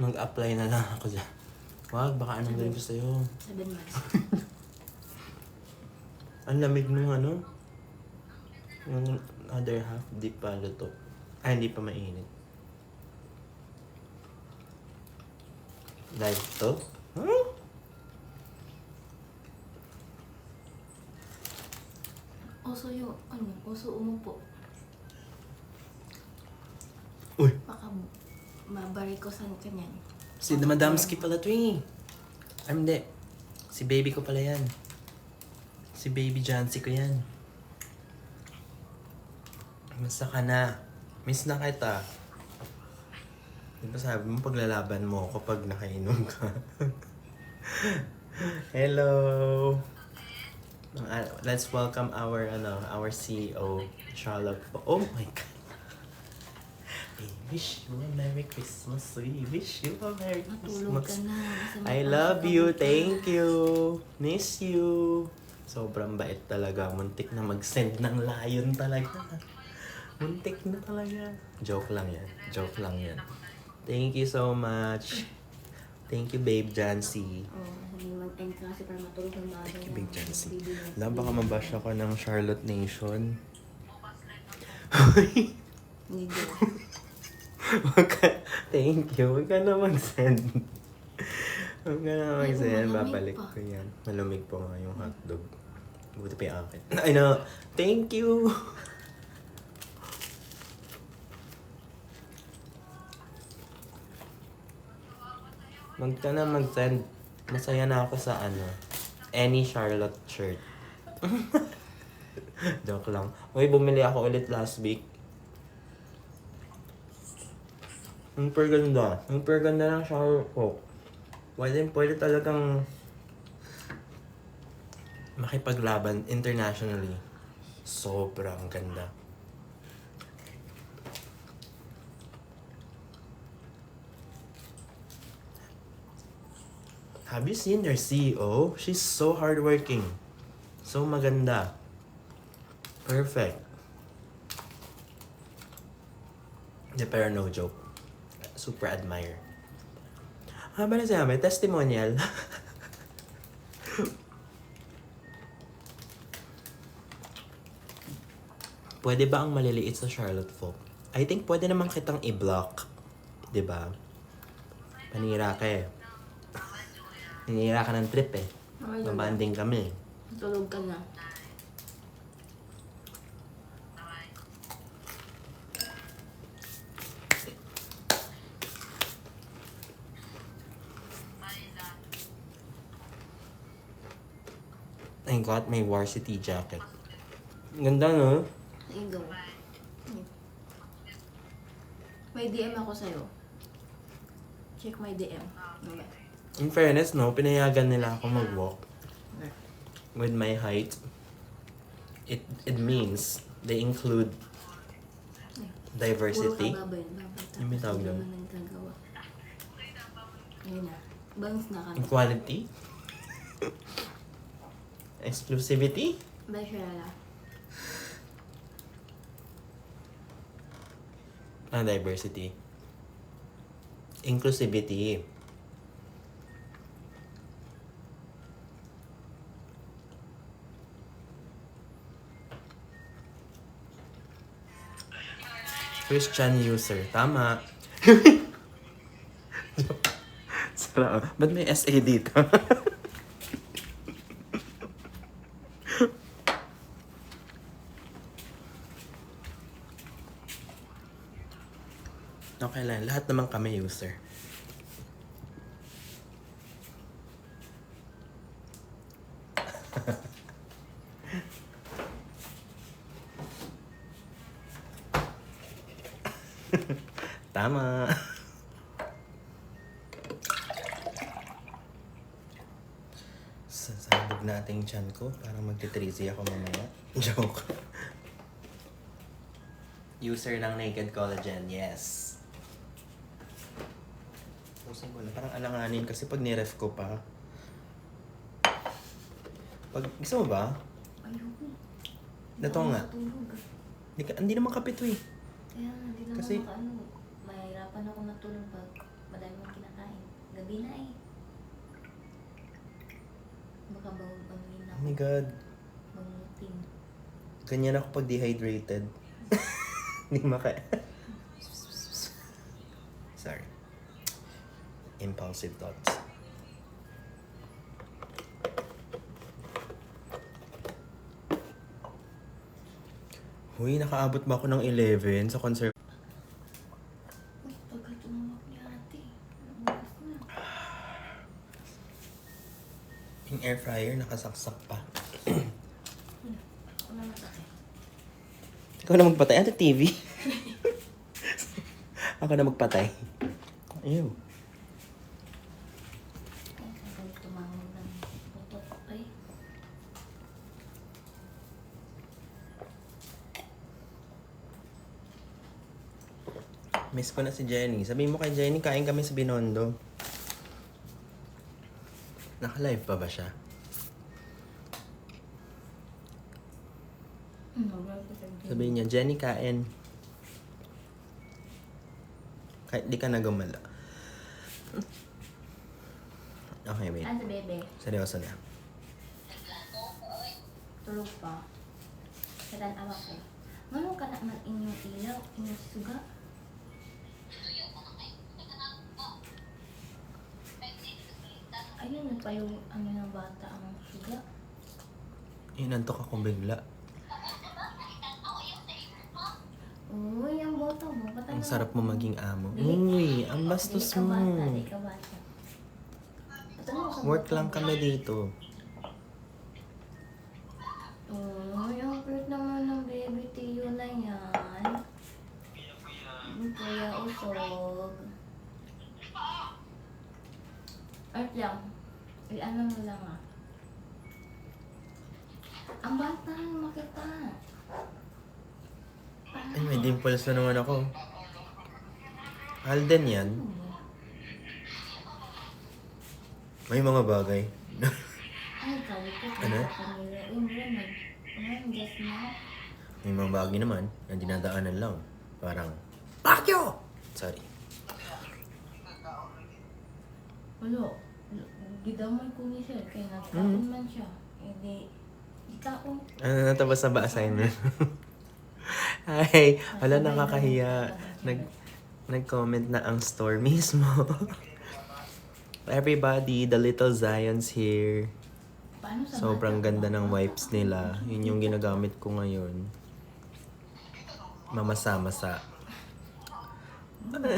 Mag-apply na lang ako dyan. Wag, baka anong gawin ko sa'yo. 7 months. Ang lamig nung ano? Yung other half, di pa luto. Ay, hindi pa mainit. Live to? Huh? Oso yung, oso umupo. Uy! Baka mabarikosan ka niyan. Si Madamski pala to eh. Hindi. Si baby ko pala yan. Si baby Jancy ko yan. Masa ka na. Miss na kita. Di ba sabi mo paglalaban mo ako pag nakainom ka? Hello! Let's welcome our CEO, Charlotte. Oh my God! We wish you a Merry Christmas. We wish you a Merry Matulog ka Christmas. na. Kasi I love you. Thank you. Miss you. Sobrang bait talaga. Muntik na mag-send ng lion talaga. Muntik na talaga. Joke lang yan. Joke lang yan. Thank you so much. Thank you, Babe Jancy. Sabi mag-end ka kasi para matulog ng maaga. Thank you, Babe Jancy. Alam, baka mabash ako ng Charlotte Nation. Hindi. Thank you. Huwag ka na mag-send. Huwag ka na mag-send. Ay, malamig Babalik pa. ko yan. Malamig po nga yung hotdog. Buti pa yung akin. I know. Thank you. Huwag ka na mag-send. Masaya na ako sa any Charlotte shirt. Joke lang. Uy, bumili ako ulit last week. Ang ganda. Ang ganda ng shower ko. Pwede talagang makipaglaban internationally. Sobrang ganda. Have you seen their CEO? She's so hardworking. So maganda. Perfect. Yeah, pero no joke. Super admire. Ba na siya? May testimonial. Pwede ba ang maliliit sa Charlotte Folk? I think pwede naman kitang i-block. 'Di ba? Panira ka eh. Nanira ka ng trip eh. Mabanding kami. Tulog ka na. I got my varsity jacket. Ganda no? Ikaw. May DM ako sa'yo. Check my DM. Okay. In fairness no, pinayagan nila ako mag-walk. Okay. With my height. It means they include diversity. Puro ka baboy. Tapos Yung may tawag hindi doon. naman nagkagawa. Ayun na. Bangs na kami. Equality. Exclusivity. Bye, Sharala. Diversity. Inclusivity. Christian user. Tama. Sarap. Ba't may SA dito? Okay lang. Lahat naman kami user. Tama. Sasabog natin tiyan ko para magti-3Z ako mamaya. Joke. User ng Naked Collagen, yes. Pusin ko na. Parang alanganin kasi pag niref ko pa. Pag, gusto mo ba? Ayoko. Ito nga. Matulog. Hindi naman kapito eh. Kaya nga, hindi naman Kasi- mahirapan ako matulog pag madami akong kinakain. Gabi na eh. Baka bangunin Oh ako. my God. Bangutin. Ganyan ako pag dehydrated. Hindi maka... Sorry. Impulsive thoughts. Uy, nakaabot ba ako ng 11 sa concert? Uy, pagka tumawag ni ate. Nabukas na. Yung air fryer nakasaksak pa. Ako na masakit. Ikaw na magpatay. Ano TV? Ako na magpatay. Ew. Ay, sabi tumawag ng putok. Ay, Miss ko na si Jenny. Sabihin mo kay Jenny, kain kami sa Binondo. Naka-live pa ba siya? wala ko sa Sabihin niya, Jenny, kain. Kahit di ka na gumala. Okay, wait. Ano, bebe? Seryoso na. Tulog pa. Katanawa ko. Manong ka na man inyong ilaw, inyong suga. Ayun pa yung ano ng bata ang suga. Inantok akong bigla. Uy, ang bata mo. Patay Ang sarap mo maging amo. Dili. Uy, ang bastos mo. Di ka bata. Patay mo sa Work bata lang mo. kami dito. Uy, ang cute naman ng baby Tiyo na yan. Kuya usog. Art lang. I-ano mo lang ah. Ang bata, makita. Ay, may dimples na naman ako. Alden yan. May mga bagay. Ay, kawit ko. Ano? Kanila. Uy, Ronald. Ano, just now? May mga bagay naman na dinadaanan lang. Parang, Bakyo! Sorry. Wala. Gidamay ko ni sir. Kaya nagkaon man siya. Hindi. Ikaon. Ano natapos na ba assignment? Ay, wala, nakakahiya. Nag-comment na ang store mismo. Everybody, the little Zion's here. Paano sa Sobrang bata? ganda ng wipes nila. Yun yung ginagamit ko ngayon. Mamasa-masa. Ano ba?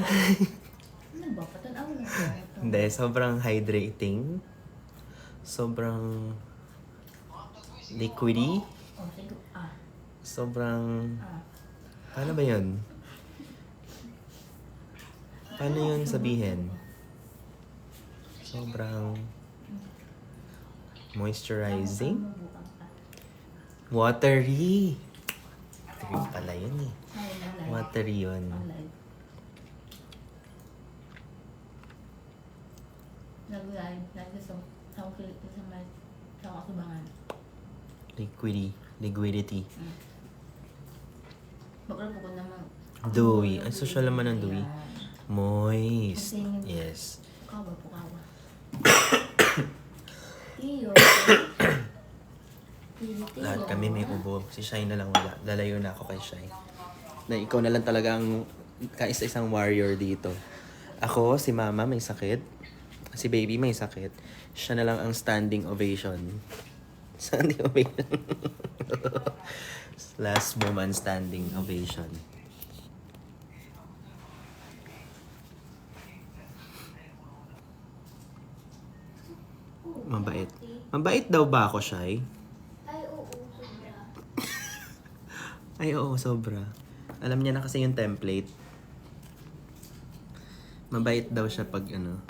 Patanaw na siya. Hindi, sobrang hydrating. Sobrang liquidy. Oh, sige. Sobrang... Paano ba yun? Paano yun sabihin? Sobrang moisturizing. Watery. Watery pala yun eh. Watery yun. Nag-live. Nag-gusto. Sa may kasubangan. Liquidity. Bakla po ko naman. Dewy. Ang social naman ng dewy. Moist. Yes. Kawa po kawa. Tiyo. Lahat kami may ubo. Si Shai na lang wala. Lalayo na ako kay Shai. Na ikaw na lang talaga ang kaisa-isang warrior dito. Ako, si Mama may sakit. Si Baby may sakit. Siya na lang ang standing ovation. Standing ovation. Last woman standing ovation. Mabait. Mabait daw ba ako, Shai? Ay, oo. Sobra. Ay, oo, sobra. Alam niya na kasi yung template. Mabait daw siya pag ano,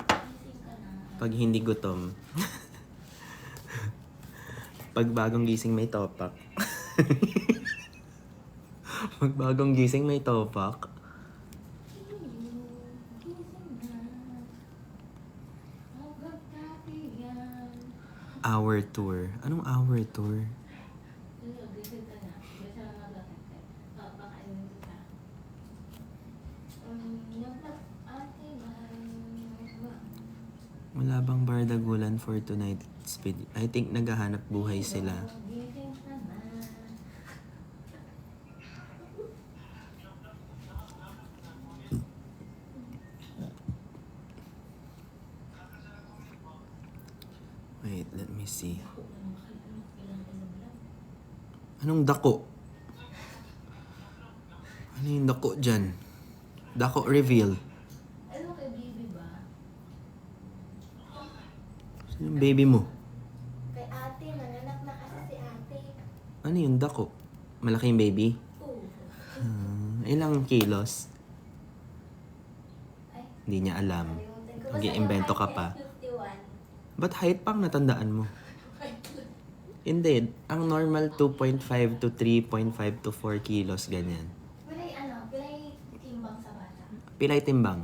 pag hindi gutom. Pag bagong gising may topak. Pag bagong gising may topak. Hour tour. Anong hour tour? Wala bang bardagulan for tonight? Speed. I think naghahanap buhay sila. Wait, let me see. Anong dako? Ano yung dako dyan? Dako reveal. Ano kay baby ba? Sino yung baby mo? Kay ate, nanganak na kasi si ate. Ano yung dako? Malaki yung baby? Oo. Ilang kilos? Ay, Hindi niya alam. kalimutan ko. Mag-iimbento ka pa. 51. Ba't height pang natandaan mo? Hindi. Ang normal 2.5 to 3.5 to 4 kilos, ganyan. Pilay ano? Pilay timbang sa bata. Pilay timbang.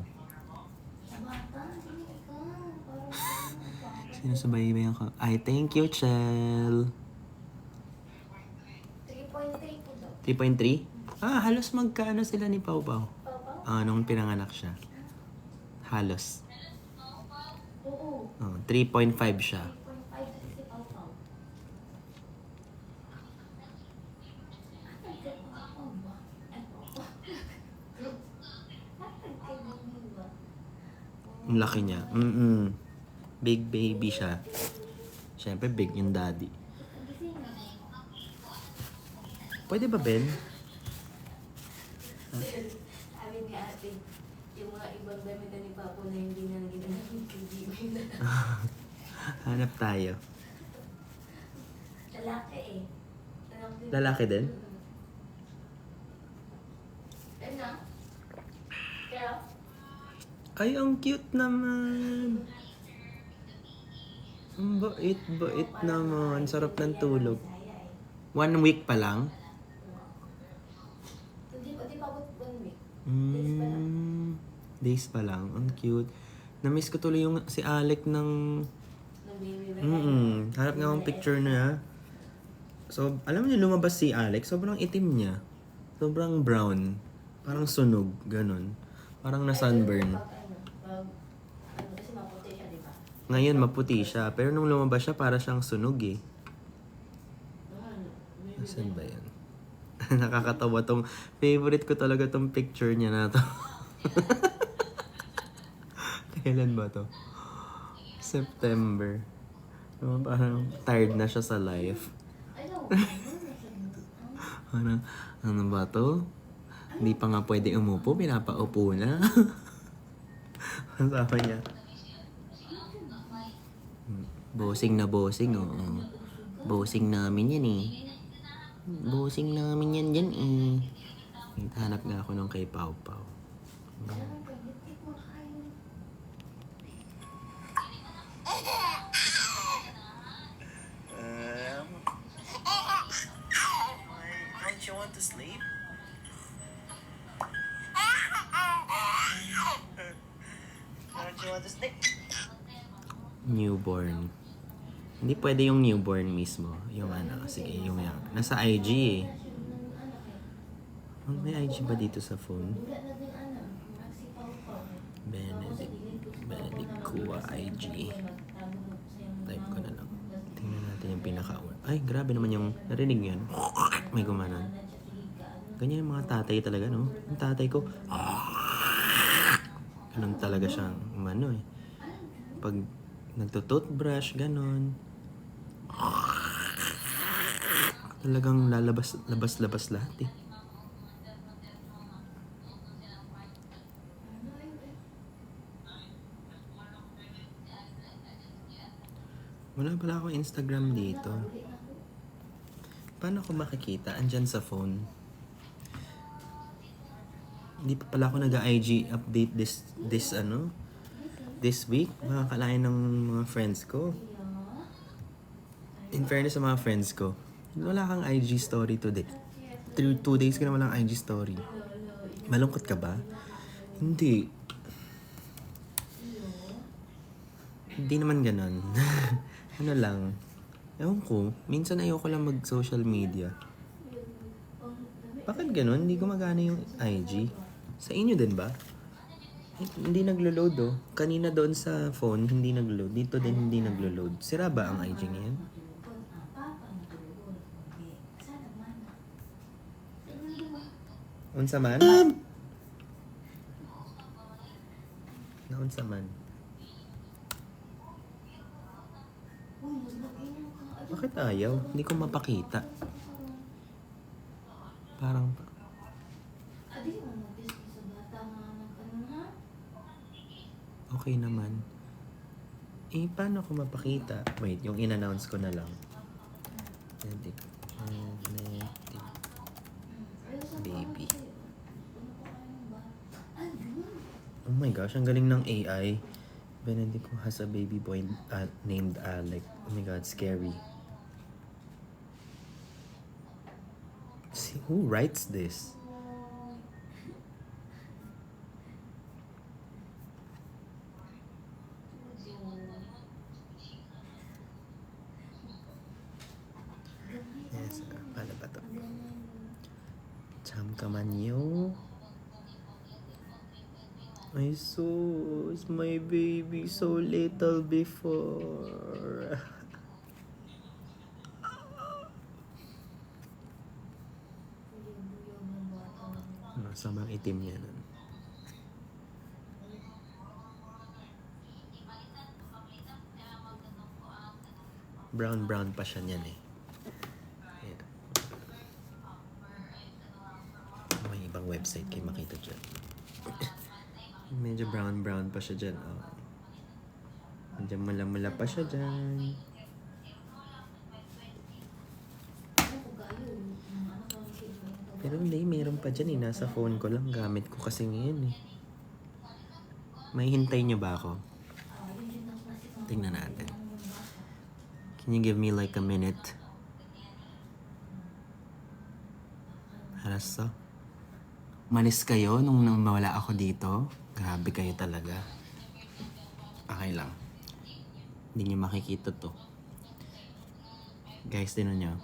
Sa bata? Hindi ikaw. Parang Sinusubaybayan ko. Ay, thank you, Chel. 3.3 po daw. 3.3? Ah, halos magkaano sila ni Pau Pau. Papa? Nung pinanganak siya. Halos. Oo. 3.5 siya. 3.5 kasi si Pau Pau. Atag kay Pau Pau ba? Ay, Pau Pau. Atag kay baby ba? Ang laki niya. Big baby siya. Siyempre, big yung daddy. Gising na. Pwede ba, Ben? Sabi ni ate, yung mga ibang damit ni Papa na hindi na ginamit kay Jimmy na. Hanap tayo. Lalaki eh. Lalaki din? Ano? Kaya? Ay, ang cute naman. Ang bait naman. Sarap ng tulog. 1 week pa lang? Hindi pa abot 1 week. Days pa lang. Ang cute. Na-miss ko tuloy yung si Alec ng... Nung baby ba? Hanap nga akong picture niya. So, alam niyo, lumabas si Alex, sobrang itim niya. Sobrang brown. Parang sunog, ganun. Parang na sunburn. Kasi maputi siya, di ba? Ngayon, maputi siya. Pero nung lumabas siya, para siyang sunog eh. Saan ba yan? Nakakatawa tong... Favorite ko talaga tong picture niya na to. Kailan ba to? September. Parang tired na siya sa life. Ano ba to? Hindi pa nga pwede umupo, pinapaupo na. Sabi niya. Bossing na bossing, oo. Bossing namin yan eh. Bossing namin yan dyan eh. Hanap nga ako nung kay Pau Pau. Don't you want to sleep? Don't you want to sleep? Newborn. Hindi pwede yung newborn mismo. Yung ano, sige, yung yan. Nasa IG eh. Oh, may IG ba dito sa phone? Benedict Kua IG. Type ko na lang. Tingnan natin yung pinaka-una. Ay, grabe naman yung narinig yun. May gumanon. Ganyan yung mga tatay talaga, no? Yung tatay ko, ganun talaga siyang umano eh. Pag nagto-toothbrush, ganon. Talagang labas lahat eh. Wala pala ako Instagram dito. Paano ko makikita? Andyan sa phone. Hindi pa pala ako nag-IG update this week. Makakalain ng mga friends ko. In fairness sa mga friends ko, wala kang IG story today. 2 days ka na walang IG story. Malungkot ka ba? Hindi. Hindi naman ganon. Ano lang. Ewan ko, minsan ayoko lang mag-social media. Bakit ganon? Hindi gumagana yung IG. Sa inyo din ba? Hindi naglo-load oh. Kanina doon sa phone, hindi naglo-load. Dito din hindi naglo-load. Sira ba ang IG ngayon? Unsa man? Naunsa man? Bakit ayaw? Hindi ko mapakita. Parang... Okay naman. Eh, paano ko mapakita? Wait, yung in-announce ko na lang. Baby. Oh my gosh, ang galing ng AI. Benedict has a baby boy named Alec. Oh my god, scary. See, who writes this? Yes, paano ba to? Chamkamanyo. I saw my baby so little before. Sobrang itim niya nun. Brown pa siya niyan eh. Ayan. May ibang website kayo makita dyan. Medyo brown pa siya dyan. Oh. Medyo mula pa siya dyan. Pero hindi, meron pa dyan eh. Nasa phone ko lang. Gamit ko kasi ngayon eh. May hintay niyo ba ako? Tingnan natin. Can you give me like a minute? Harasto? Malis kayo nung mawala ako dito? Grabe kayo talaga. Okay lang. Hindi niyo makikita to. Guys, tinan niyo.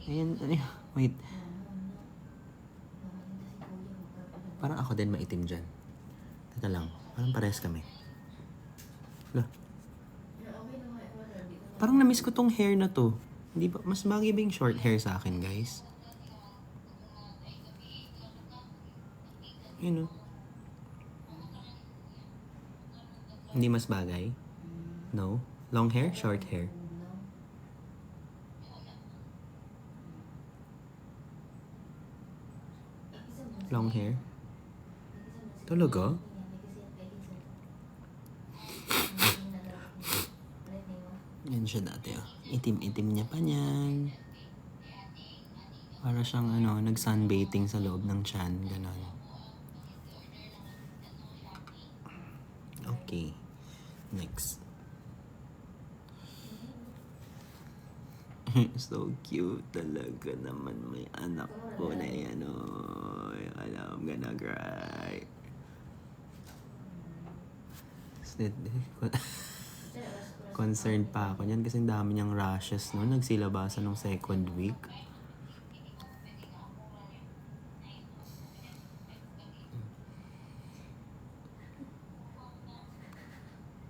Ayan, wait. Parang ako din maitim dyan. Teka lang, parang parehas kami. Wala. Parang na-miss ko tong hair na to. Hindi ba, mas bagay ba yung short hair sa akin, guys? Yun, oh. Hindi mas bagay? No? Long hair? Short hair? Long hair? Talaga? Yan siya dati, oh. Itim-itim niya pa niyan. Para siyang, nag-sunbathing sa loob ng tiyan. Ganon. Okay. Next. So cute talaga naman. May anak ko na yan, oh. I'm gonna cry. Concerned pa ako niyan kasi ang dami niyang rashes noon. Nagsilabasan ng second week.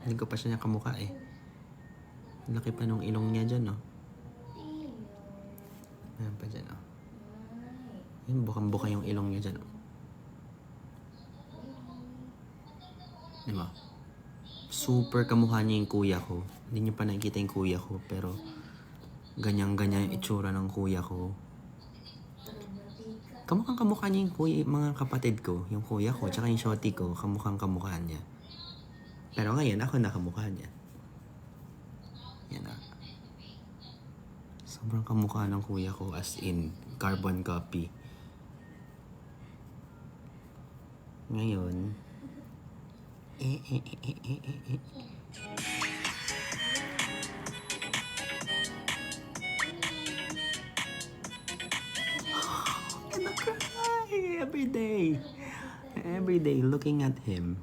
Hindi ko pa siya kamukha eh. Laki pa nung ilong niya dyan, oh. Ayan pa dyan, oh. Ayan, bukang-buka yung ilong niya dyan, oh. Diba? Super kamukha niya yung kuya ko. Hindi niyo pa nakikita yung kuya ko, pero ganyan-ganyan yung itsura ng kuya ko. Kamukhang kamukha niya yung kuya, mga kapatid ko. Yung kuya ko, tsaka yung shorty ko, kamukhang kamukha niya. Pero ngayon, ako nakamukha niya. Yan na. Sobrang kamukha ng kuya ko, as in, carbon copy. Ngayon, gonna cry every day. Every day, looking at him.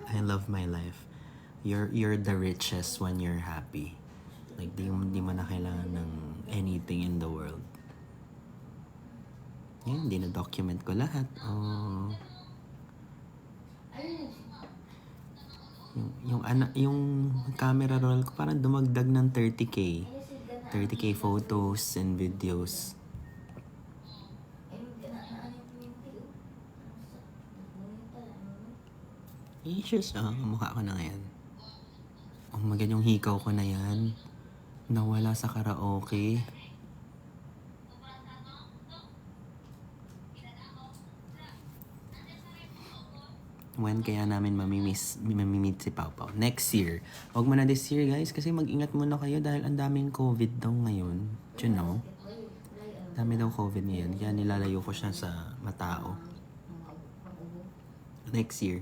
I love my life. You're the richest when you're happy. Like, di mo na kailangan ng anything in the world. Yan, dina-document ko lahat. Oh. Yung camera roll ko parang dumagdag ng 30K. 30K photos and videos. Issues, mukha ko na ngayon. Oh my God, yung hikaw ko na yan. Nawala sa karaoke. When kaya namin mamimit si Pau Pau? Next year. Huwag mo na this year, guys, kasi mag-ingat muna kayo dahil ang daming COVID daw ngayon. Do you know? Dami daw COVID ngayon, kaya nilalayo ko siya sa matao. Next year.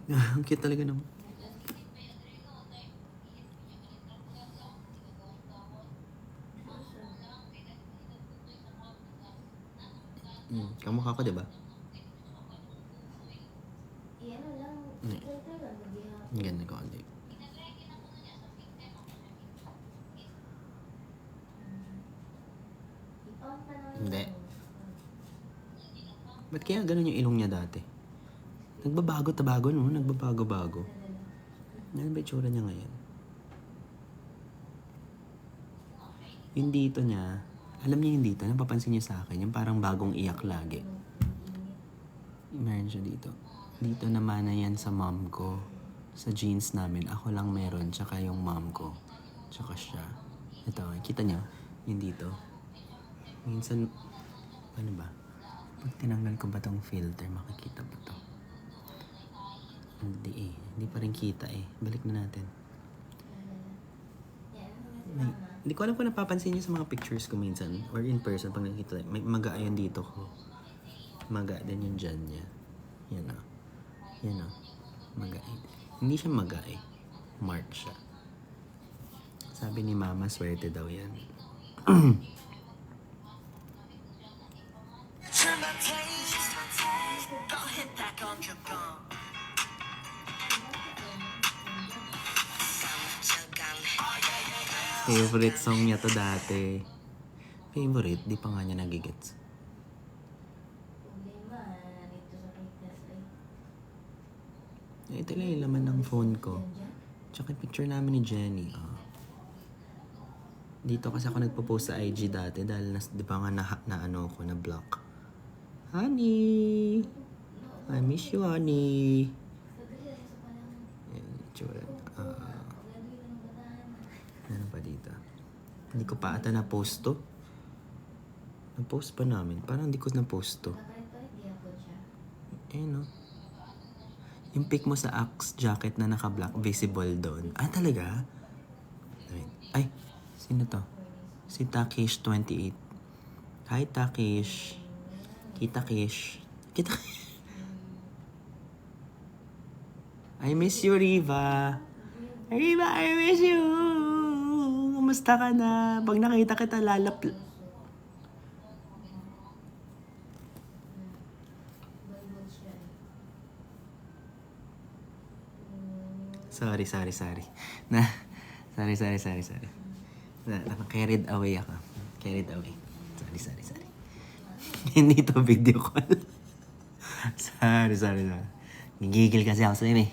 Ang cute talaga naman. Kamukha ko, diba? Ganda ko, hindi. Hindi. Ba't kaya ganun yung ilong niya dati? Nagbabago-tabago, no? Nagbabago-bago. Ano ba itsura niya ngayon? Yung dito niya, alam niya yung dito, napapansin niya sa akin, yung parang bagong iyak lagi. Meron siya dito. Dito naman na yan sa mom ko. Sa jeans namin, ako lang meron, tsaka yung mom ko. Tsaka siya. Ito, kita niyo? Yung dito. Minsan, ano ba? Pag tinanggal ko ba tong filter, makikita ba to? Hindi eh. Hindi pa rin kita eh. Balik na natin. Hindi ko alam kung napapansin niyo sa mga pictures ko minsan or in person pag nakikita. May maga yun dito ko. Maga din yung dyan niya. Yan o. Yan o. Maga eh. Hindi siya maga eh. Mark siya. Sabi ni mama, swerte daw yan. Favorite song niya to dati. Favorite? Di pa nga niya nagigets. Problema, nandito sa Pilipinas ay. Ito lang yung laman ng phone ko. Yan dyan. Tsaka yung picture namin ni Jenny. Dito kasi ako nagpo-post sa IG dati dahil di ba nga na ano ko, na block. Honey! I miss you, honey. Kadali sa panahon. Yan, itsura. Graduate ng bataan. Ano pa dito? Hindi ko pa ata na-post to. Na-post pa namin. Parang hindi ko na-post to. Kakain-kain, di ako siya. No? Yung pic mo sa Axe jacket na naka-black, visible doon. Ah, talaga? Wait. Ay, sino to? Si Takish28. Hi, Takish. Kita Kish. I miss you, Riva. Riva, I miss you. Kumusta ka na? Pag nakita kita, Bible siya eh. Sorry. Sorry. Carried away ako. Sorry. Hindi to video call. Sorry. Gigigil kasi ako sa eh.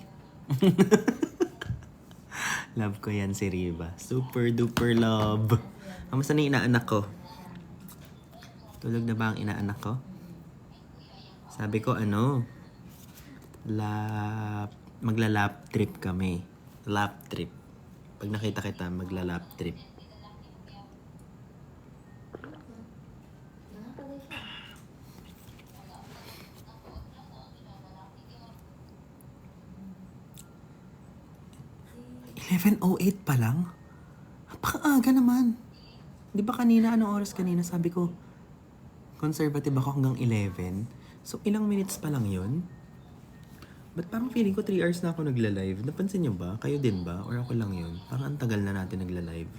Love ko yan si Riva. Super duper love. Kamusta na yung inaanak ko? Tulog na ba ang inaanak ko? Sabi ko magla-lap trip kami. Lap trip. Pag nakita kita, magla-lap trip. Nakakagay siya. 11:08 pa lang? Napakaaga naman. Di ba kanina, anong oras kanina? Sabi ko, conservative ako hanggang 11. So, ilang minutes pa lang yun? Ba't parang feeling ko 3 hours na ako nagla-live? Napansin niyo ba? Kayo din ba? Or ako lang yun? Parang ang tagal na natin nagla-live.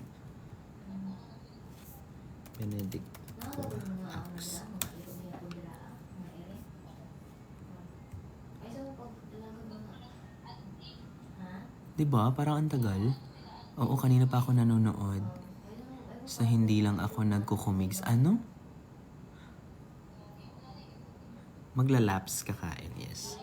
Benedict. Nakakagay mo nga ako nila. Mga ilo niya po nila. Mga ere. Ay, sa pag talaga mga... Ha? Di ba? Parang ang tagal. Oo, kanina pa ako nanonood. Sa hindi lang ako nagkukumigs. Ano? Magla-laps kakain, yes.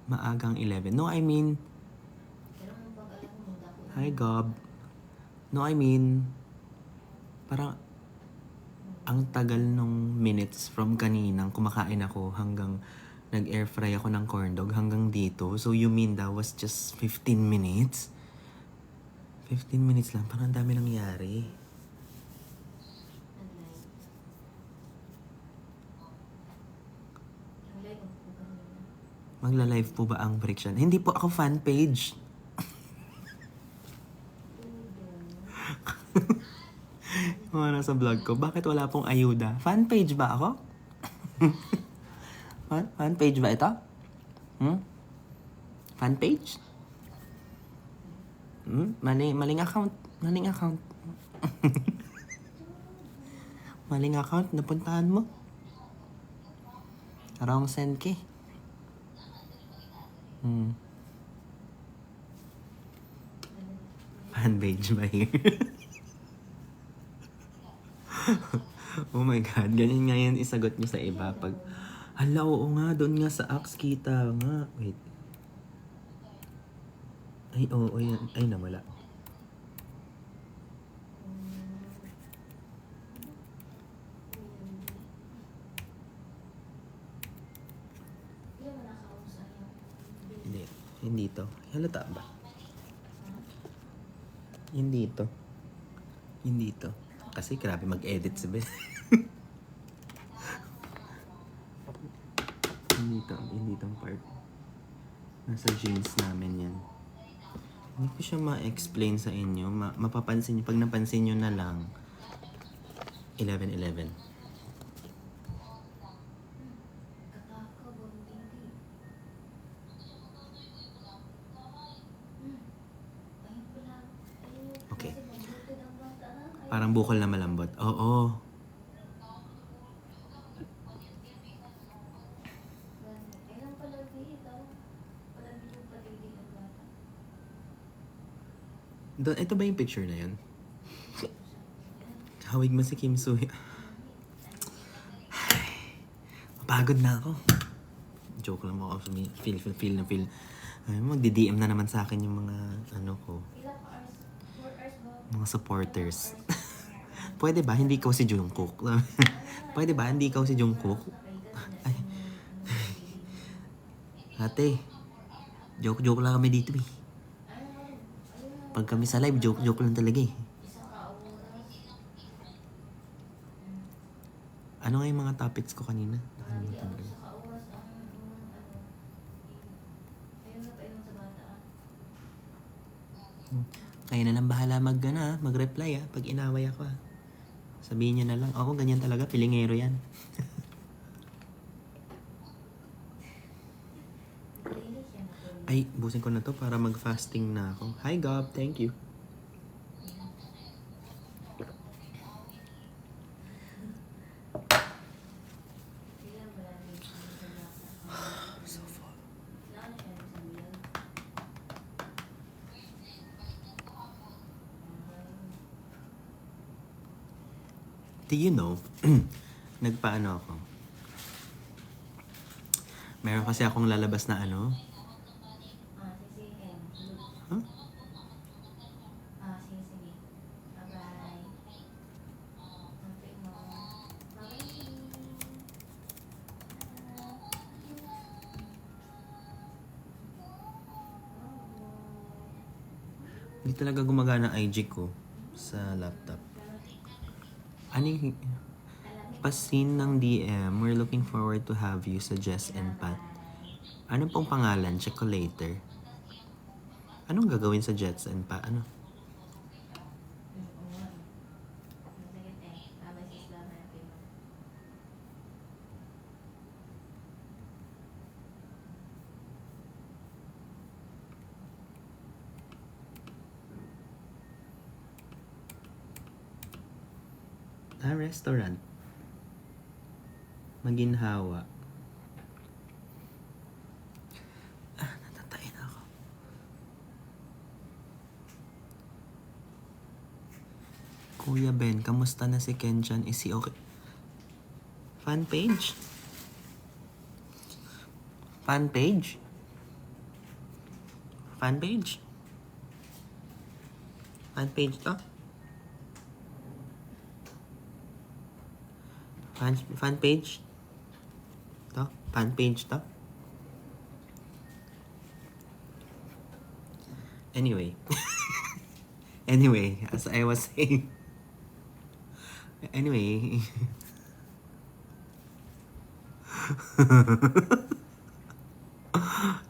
Maagang 11. No, I mean... Pero kung pag alam mo, dapat Hi, Gob. No, I mean... Parang... Ang tagal nung minutes from kaninang kumakain ako hanggang nag-air fry ako ng corn dog hanggang dito. So, you mean that was just 15 minutes? 15 minutes lang. Parang ang dami nangyari. nag-live. Nag-live ako po kanina. Magla-live po ba ang Friction? Hindi po ako fan page. Mga nasa vlog ko. Bakit wala pong ayuda? Fan page ba ako? Fan page ba ito? Fan page? Maling account. Maling account. Maling account. Napuntahan mo. Wrong send key. Fan page ba here? Oh my God, ganyan nga yan isagot nyo sa iba pag, hala, oo nga, doon nga sa Axe kita nga. Wait. Ay, oo, yan. Ay, nawala. Hindi mo nakausap yung... Hindi to. Halata ba? Hindi to. Kasi grabe mag-edit si Ben. Hindi tong part. Nasa jeans namin yan. Hindi ko siya ma-explain sa inyo. Mapapansin nyo. Pag napansin nyo na lang, 11:11. Kataka, bonding di. Ayun pala. Ayun. Okay. Kasi mabuti ng bata na. Ayun. Parang bukol na malambot. Oo. Ayun pala dito. Ito ba yung picture na yun? Hawig mo si Kim Soo. Pagod na ako. Joke lang ako. Feel na feel. Ay, magdi-DM na naman sa akin yung mga ano ko. Ilang hours? 4 hours ba? Mga supporters. Pwede ba? Hindi ikaw si Jungkook. Pwede ba? Hindi ikaw si Jungkook? Ay. Ate. Joke lang kami dito eh. Pag kami sa live, joke lang talaga eh. Ano nga yung mga topics ko kanina? Nakalimutan ko. Kaya na lang bahala mag-reply pag inaway ako Sabihin niyo na lang, ako ganyan talaga, pilingero yan. Ay, busin ko na to para mag-fasting na ako. Hi Gob, thank you. So full. Do you know, nagpaano ako? Meron kasi akong lalabas na ano. Huh? Sige. Bye-bye. Sabi mo. Hindi talaga gumagana ang IG ko sa laptop. Ano yung... Pasin ng DM, we're looking forward to have you sa Jess and Pat. Ano pong pangalan? Check ko later. Anong gagawin sa Jess and Pat? Ano? Restaurant. Maginhawa. Natatay na ako. Kuya Ben, kamusta na si Kenchan? Is he okay? Fan page? Fan page? Fan page? Fan page to? Fan page? To? Fan page to? Anyway. Anyway, as I was saying. Anyway.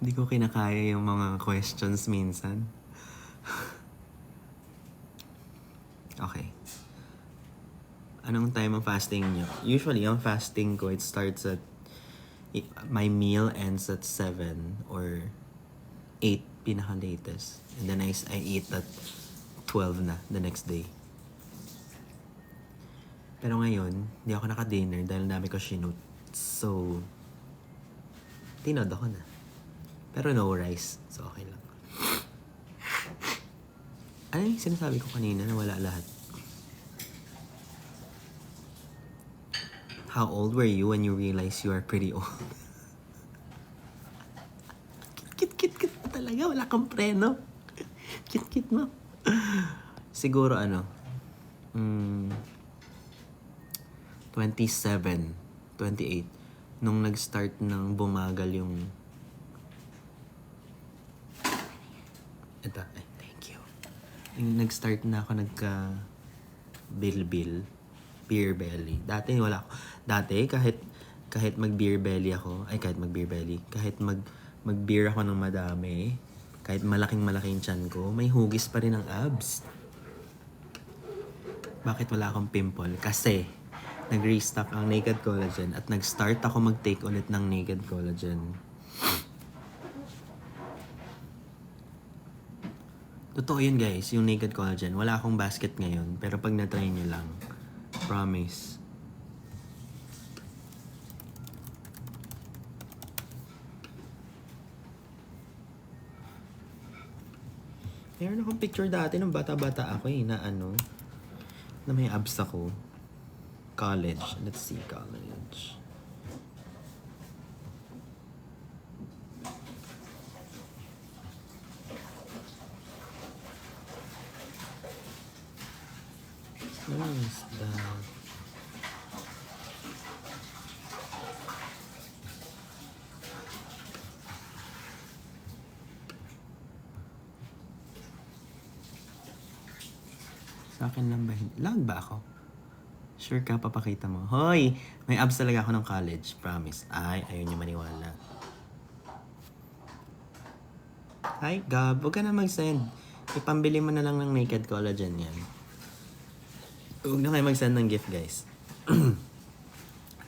Hindi ko kinakaya yung mga questions minsan. Okay. Anong time ang fasting nyo? Usually, ang fasting ko, it starts at... My meal ends at 7 or 8, pinaka-latest. And then I eat at 12 na, the next day. Pero ngayon, hindi ako naka-dinner dahil dami ko sinut. So, tinod ako na. Pero no rice, so okay lang. Ano yung sinasabi ko kanina na wala lahat? How old were you when you realized you are pretty old? Kit mo talaga. Wala kang preno. Kit mo. Siguro 27, 28. Nung nag-start ng bumagal yung... Ito. Thank you. Yung nag-start na ako nagka-beer belly. Dati wala ako. Dati kahit mag-beer belly ako, kahit mag-beer ako ng madami, kahit malaking tiyan ko, may hugis pa rin ang abs. Bakit wala akong pimple? Kasi nag-restock ang Naked Collagen at nag-start ako mag-take ulit ng Naked Collagen. Totoo yun guys, yung Naked Collagen. Wala akong basket ngayon, pero pag na-try nyo lang, promise. Meron akong picture dati nung bata-bata ako na na may abs ako. College. Let's see, college. What is that? Sa akin lang ba? Loud ba ako? Sure ka, papakita mo. Hoy! May abs talaga ako ng college. Promise. Ay, ayaw niyo maniwala. Hi, Gab. Huwag ka na mag-send. Ipambili mo na lang ng Naked Collagen yan. Huwag na kayo mag-send ng gift, guys.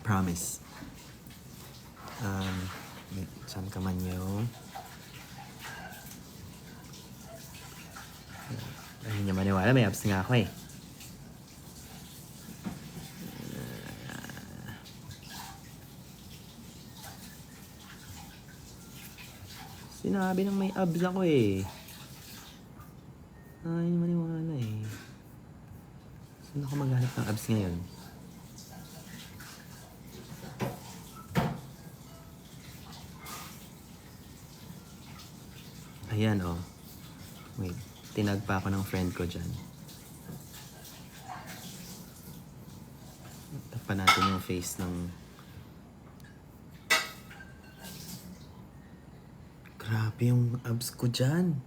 Promise. Saan ka man yung... Ayaw niyo maniwala. May abs nga ako eh. Sinabi nang may abs ako eh. Ay, maniwala eh. Saan ako maghanap ng abs ngayon? Ayan oh. Wait, tinag pa ako ng friend ko dyan. Tapan natin yung face ng... Grabe yung abs ko dyan.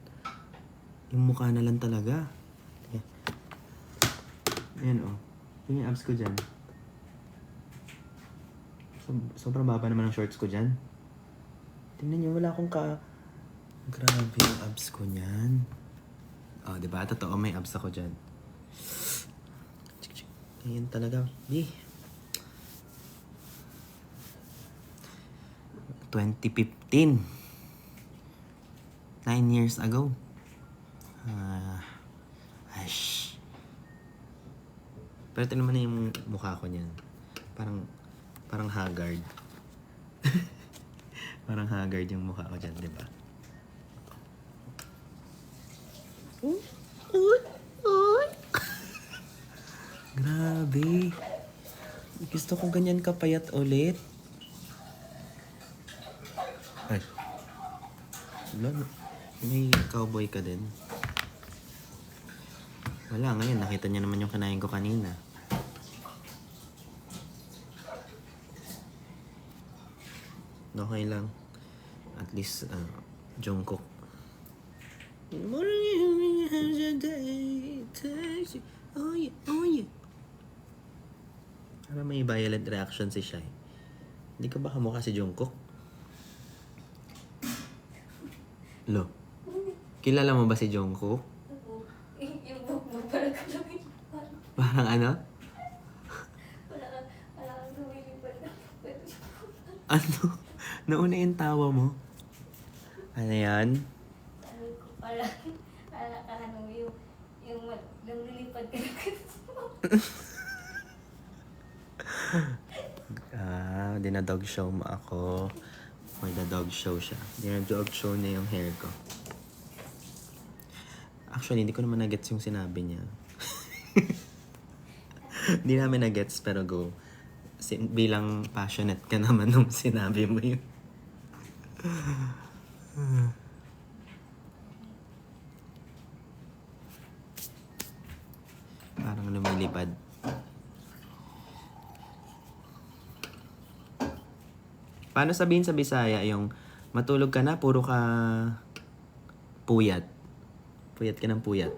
Yung mukha na lang talaga. Ayan oh. Yung abs ko dyan. Sobrang baba naman ang shorts ko dyan. Tingnan nyo, wala akong Grabe yung abs ko niyan. Oh, diba? Totoo, may abs ako dyan. Ayan talaga. 2015. 9 years ago. Ash. Pero tignan mo na yung mukha ko niyan. Parang haggard. Parang haggard yung mukha ko dyan, diba? Grabe. Gusto ko ganyan kapayat ulit. Ay. Wala. May cowboy ka din. Wala, ngayon. Nakita niyo naman yung kinain ko kanina. Okay lang. At least, Jungkook. Oh yeah, oh yeah. Para may violent reaction si Shai. Hindi ka ba kamukha si Jungkook? Lo, kilala mo ba si Jungkook? Yung buhok parang kalawin. Parang ano? Wala kang lumilipad na. Ano? Nauna yung tawa mo? Ano yan? Sabi ko parang yung lumilipad ka na. Dinadog show mo ako. Magda-dog show siya. Dinadog show niya yung hair ko. Actually, hindi ko naman na-gets yung sinabi niya. Hindi namin na-gets, pero go. Bilang passionate ka naman nung sinabi mo yun. Parang lumilipad. Paano sabihin sa Bisaya yung matulog ka na, puro ka puyat? Puyat ka ng puyat.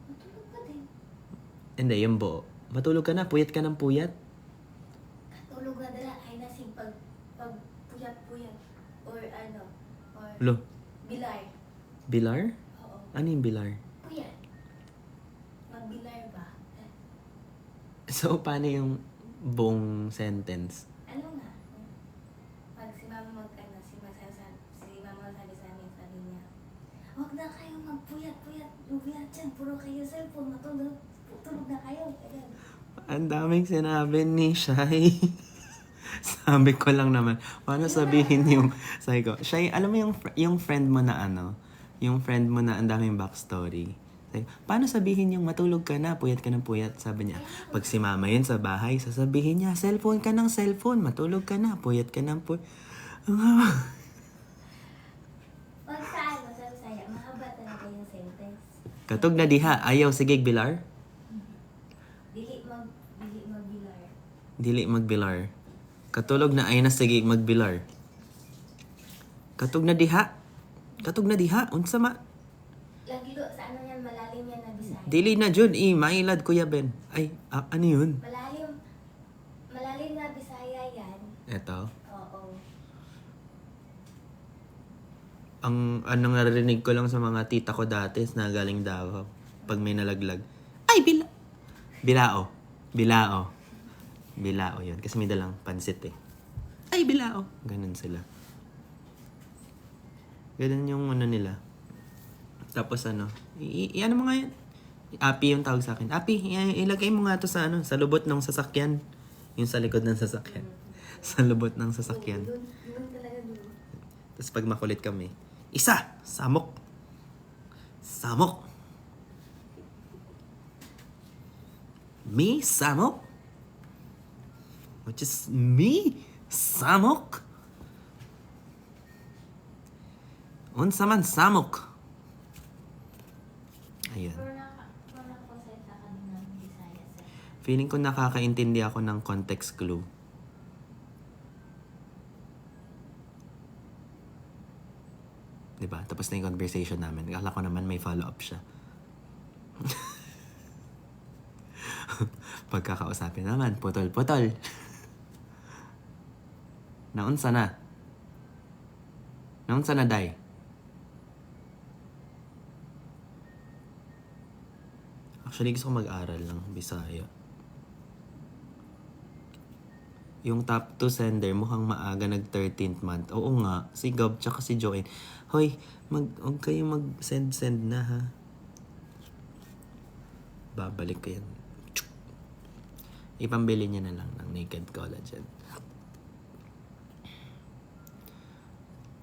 Matulog ka din. Hindi, yung buo. Matulog ka na, puyat ka ng puyat? Tulog na dala ay nasing pag puyat-puyat. Or or Lo, bilar. bilar? Oo. Ano yung bilar? Puyat. Magbilar ba? So, paano yung buong sentence? Ano nga? Pag si mama si mama sabi sa amin, sabi niya, huwag na kayong magpuyat-puyat. Puyat dyan, puro kayo cellphone, matulog. Tulog na kayo. Ganyan. Ang daming sinabi ni Shai. Sabi ko lang naman, paano sabihin yung, sabi ko, Shai, alam mo yung friend mo na Yung friend mo na ang daming backstory. Like, paano sabihin yung matulog ka na, puyat ka ng puyat? Sabi niya, pag si mama yun sa bahay, sasabihin niya, cellphone ka ng cellphone, matulog ka na, puyat ka ng puyat. Pag sa ano, sa Bisaya, mahaba talaga yung sentence. Katog na diha, ayaw sige bilar? Dili magbilar. Dili magbilar. Katulog na ay na sige magbilar. Katog na diha. Katog na diha, unsa ma? Lagi do, sa ano yan, malalim yan na Bisaya. Dili na jud mailad Kuya Ben. Ay, ano yun? Malalim na Bisaya yan. Eto. Oo. Ang anong narinig ko lang sa mga tita ko dati is na galing Davao. Pag may nalaglag. Ay, bilao. Bilao yun. Kasi may dalang pansit eh. Ay, bilao. Ganun sila. Ganun yung ano nila. Tapos ano, ano mo nga yan? Api yung tawag sa akin. Api, ilagay mo nga to sa ano, sa lubot ng sasakyan. Yung sa likod ng sasakyan. Sa lubot ng sasakyan. Doon talaga doon. Tapos pag makulit kami, isa! Samok! Samok! Me, Samok? Which is me, Samok? Unsa man, Samok? Ayan. Pero nakakonsentra ka din ng Bisaya, sir. Feeling ko nakakaintindi ako ng context clue. Diba? Tapos na yung conversation namin. Akala ko naman may follow-up siya. Pagkakausapin naman, putol-putol. Naunsa na? Naunsa na, day? Actually, gusto ko mag-aral ng Bisaya. Yung top 2 sender, mukhang maaga nag-13th month. Oo nga, si Gob tsaka si Joanne. Hoy, huwag kayo mag-send na ha. Babalik ko yan. Tsk. Ipambili niya na lang ng Naked Collagen.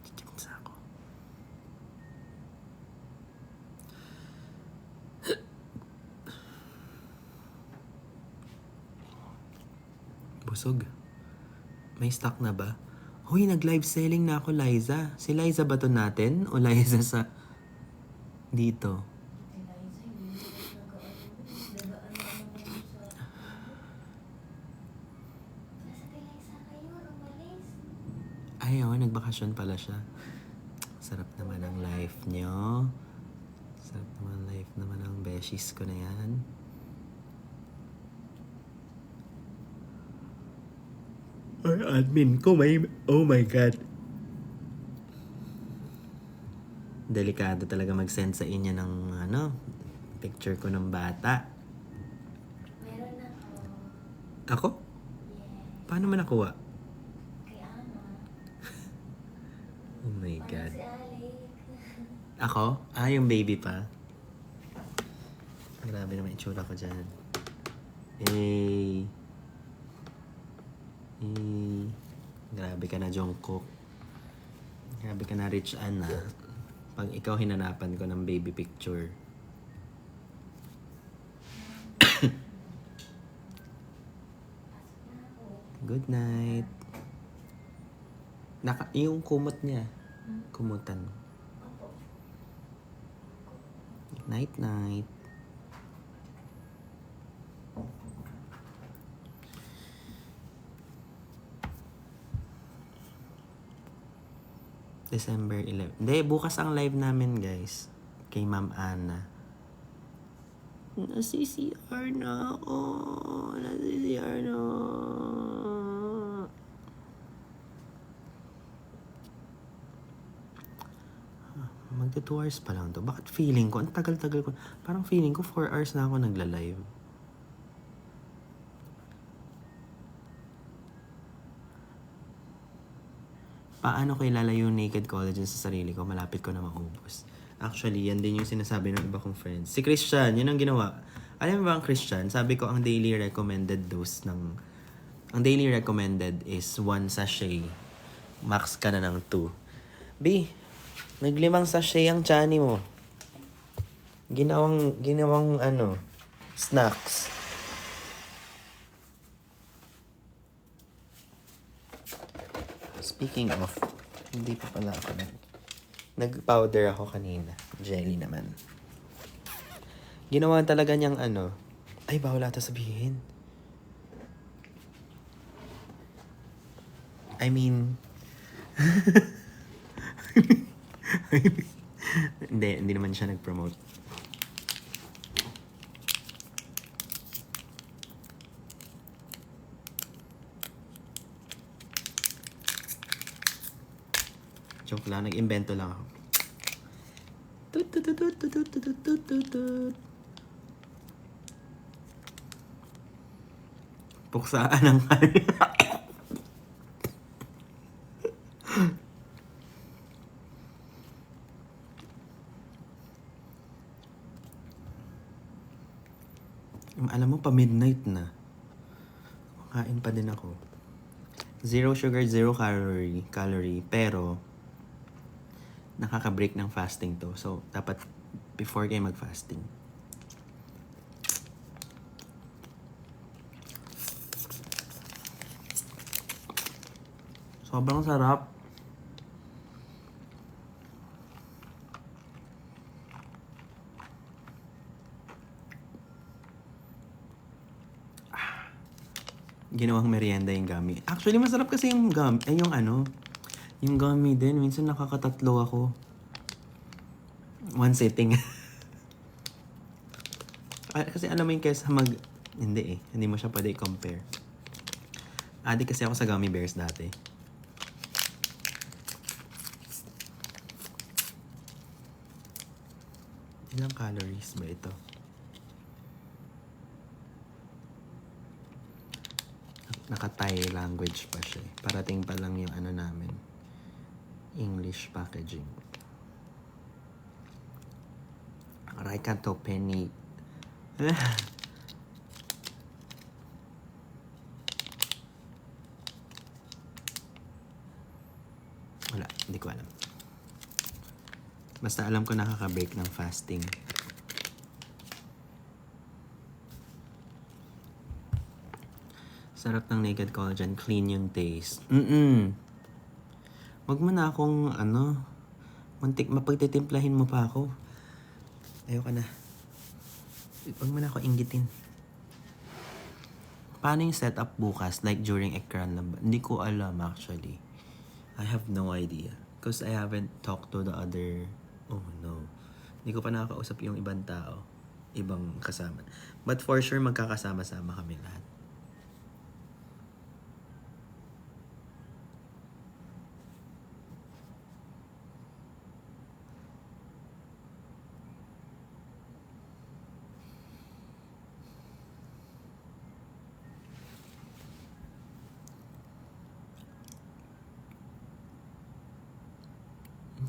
Chichik sa ako. Busog. May stock na ba? Hoy, nag-live selling na ako, Liza. Si Liza ba to natin? O Liza sa... dito? Nasa Tilaysa kayo, umalis. Ay, oh, nagbakasyon pala siya. Sarap naman ang life nyo. Sarap naman life naman ang beshies ko na yan. Ay, admin ko, oh my God. Delikado talaga mag-send sa inyo ng, picture ko ng bata. Meron ako. Ako? Yeah. Paano man nakuha? Kay Ama. Oh my Parang God. si Alec. Ako? Yung baby pa. Grabe naman itsura ko dyan. Grabe ka na, Jungkook. Grabe ka na, Rich Anna. Pag ikaw hinanapan ko ng baby picture. Pasok na ako. Good night. Yung kumot niya. Kumutan. Opo. Night, night. December 11. Hindi, bukas ang live namin, guys. Kay Ma'am Ana. Nasi-CR na ako. Nasi-CR na. Magta 2 hours pa lang to. Bakit feeling ko? Ang tagal-tagal ko. Parang feeling ko 4 hours na ako nagla-live. Paano ko ilalayo yung naked collagen sa sarili ko? Malapit ko na maubos. Actually, yan din yung sinasabi ng iba kong friends. Si Christian, yun ang ginawa. Alam mo ba ang Christian? Sabi ko, ang daily recommended dose ng... Ang daily recommended is 1 sachet. Max ka na ng 2. B, Naglimang sachet ang tiyan mo. Ginawang ano, snacks. Speaking of, hindi pa pala ako nag-powder ako kanina. Jelly naman. Ginawa talaga niyang ano, ay bawal ata sabihin. I mean, hindi naman siya nag-promote. Joke lang, nag-invento lang ako. Tut. Puksaan ng Alam mo, pa-midnight na. Kain pa din ako. 0 sugar, 0 calorie, pero nakaka-break ng fasting to. So, dapat before kayo mag-fasting. Sobrang sarap. Ginawang merienda yung gummy. Actually, masarap kasi yung gummy. Yung gummy din. Minsan nakakatatlo ako. One sitting. Kasi alam mo yung kesa Hindi eh. Hindi mo siya pwede i-compare. Addict kasi ako sa gummy bears dati. Ilang calories ba ito? Naka-Thai language pa siya. Parating pa lang yung ano namin. English packaging. Raikato penny. Wala, hindi ko alam. Basta alam ko nakaka-break ng fasting. Sarap ng Naked Collagen. Clean yung taste. Wag mo na akong, mapagtitimplahin mo pa ako. Ayoko na. Wag mo na ako inggitin. Paano yung setup bukas? Like during ekran lang ba? Hindi ko alam actually. I have no idea. Because I haven't talked to the other... Oh no. Hindi ko pa nakakausap yung ibang tao. Ibang kasama. But for sure, magkakasama-sama kami lahat.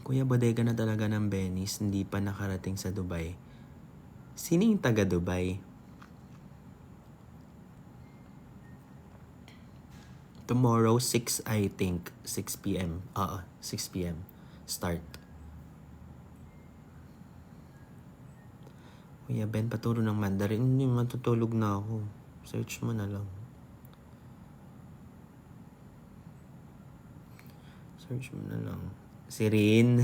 Kuya, bodega na talaga ng Benny's. Hindi pa nakarating sa Dubai. Sino yung taga Dubai? Tomorrow, 6 I think. 6 p.m. 6 p.m. Start. Kuya Ben, paturo ng Mandarin. Hindi, matutulog na ako. Search mo na lang. Search mo na lang. Si Rin.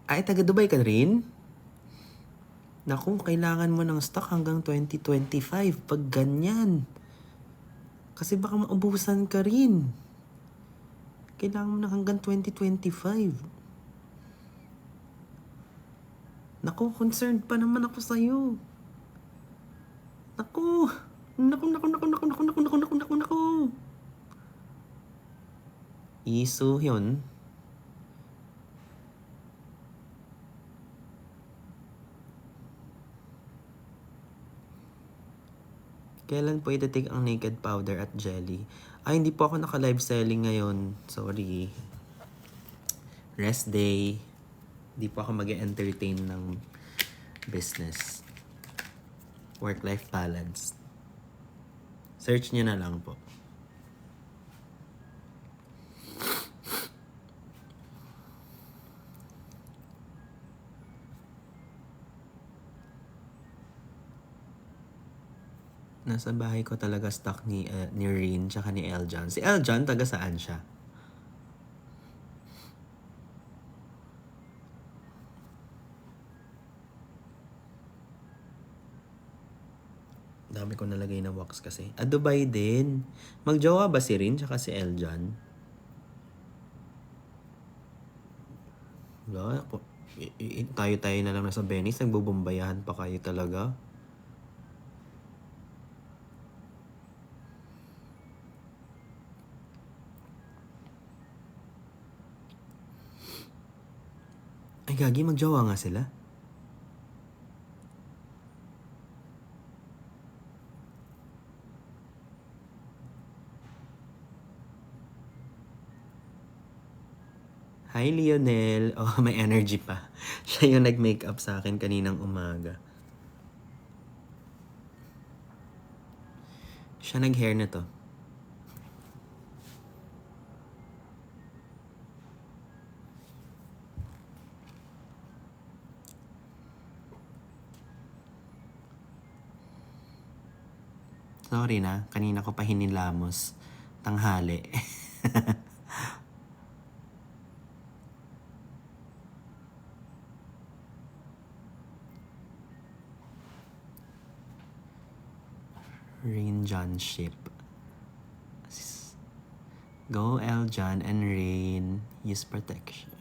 Ay, taga Dubai ka rin? Naku, kailangan mo ng stock hanggang 2025 pag ganyan. Kasi baka maubusan ka rin. Kailangan mo na hanggang 2025. Naku, concerned pa naman ako sa'yo. Naku. Isu yun. Kailan po itatik ang naked powder at jelly? Ay, hindi po ako naka-live selling ngayon. Sorry. Rest day. Hindi po ako mag-entertain ng business. Work-life balance. Search nyo na lang po. nasa bahay ko talaga stock ni Rin tsaka ni Eljan. Si Eljan, taga saan siya? Dami ko nalagay na wax kasi. Dubai din. Magjowa ba si Rin tsaka si Eljan? Wala. Tayo-tayo na lang nasa Venice. Nagbubumbayahan pa kayo talaga. Ay, gagi. Magjowa nga sila. Hi, Lionel. Oh, may energy pa. Siya yung nag-makeup sa akin kaninang umaga. Siya nag-hair na to. Sorry na, kanina ko pa hinilamos. Tanghali. Rain John ship. Go Eljan and Rain. Use protection.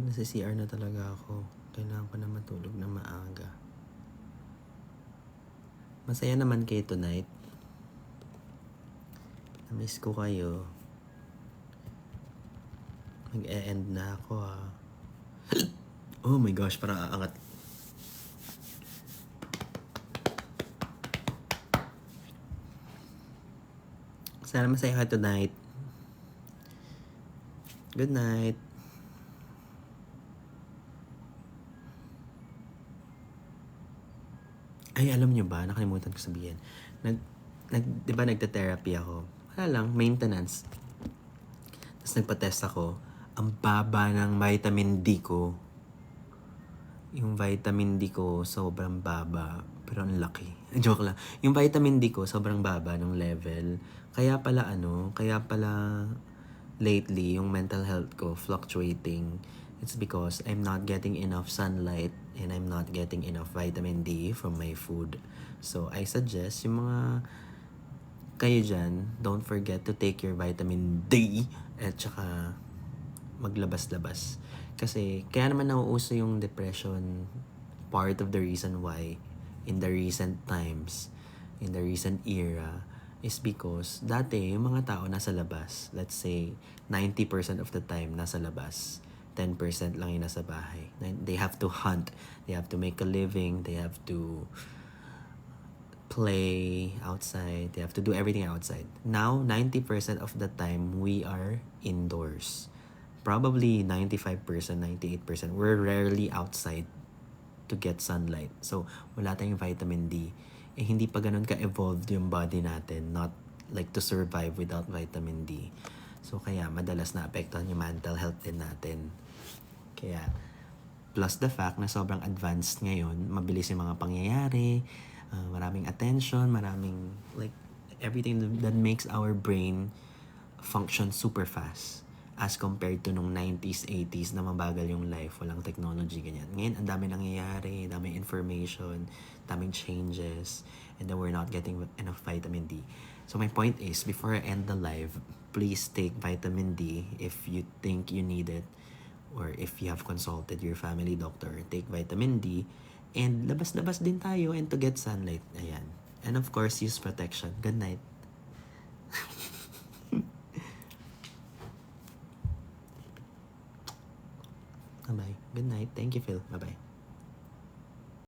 Nasa CR na talaga ako. Kailangan ko na matulog na maaga. Masaya naman kayo tonight. Na-miss ko kayo. Mag-e-end na ako Oh my gosh, parang aangat. Sana masaya ka tonight. Good night. Ay, alam nyo ba? Nakalimutan ko sabihin. Di ba nagte-therapy ako? Wala lang, maintenance. Tapos nagpa-test ako. Ang baba ng vitamin D ko. Yung vitamin D ko, sobrang baba. Pero ang laki. Joke lang. Yung vitamin D ko, sobrang baba ng level. Kaya pala lately, yung mental health ko fluctuating. It's because I'm not getting enough sunlight and I'm not getting enough vitamin D from my food. So, I suggest yung mga kayo dyan, don't forget to take your vitamin D at saka maglabas-labas. Kasi, kaya naman nauuso yung depression, part of the reason why in the recent times, in the recent era, is because dati yung mga tao nasa labas. Let's say, 90% of the time nasa labas. 10% lang yung nasa bahay. They have to hunt. They have to make a living. They have to play outside. They have to do everything outside. Now, 90% of the time, we are indoors. Probably 95%, 98%. We're rarely outside to get sunlight. So, wala tayong vitamin D. Hindi pa ganun ka-evolved yung body natin. Not like to survive without vitamin D. So, kaya madalas na-apektuhan yung mental health din natin. Kaya, plus the fact na sobrang advanced ngayon, mabilis yung mga pangyayari, maraming attention, maraming, like, everything that makes our brain function super fast as compared to nung 90s, 80s na mabagal yung life, walang technology, ganyan. Ngayon, ang dami nangyayari, daming information, daming changes, and then we're not getting enough vitamin D. So my point is, before I end the live, please take vitamin D if you think you need it, or if you have consulted your family doctor, take vitamin D, and labas-labas din tayo and to get sunlight. Ayan. And of course, use protection. Good night. Bye-bye. Good night. Thank you, Phil. Bye-bye.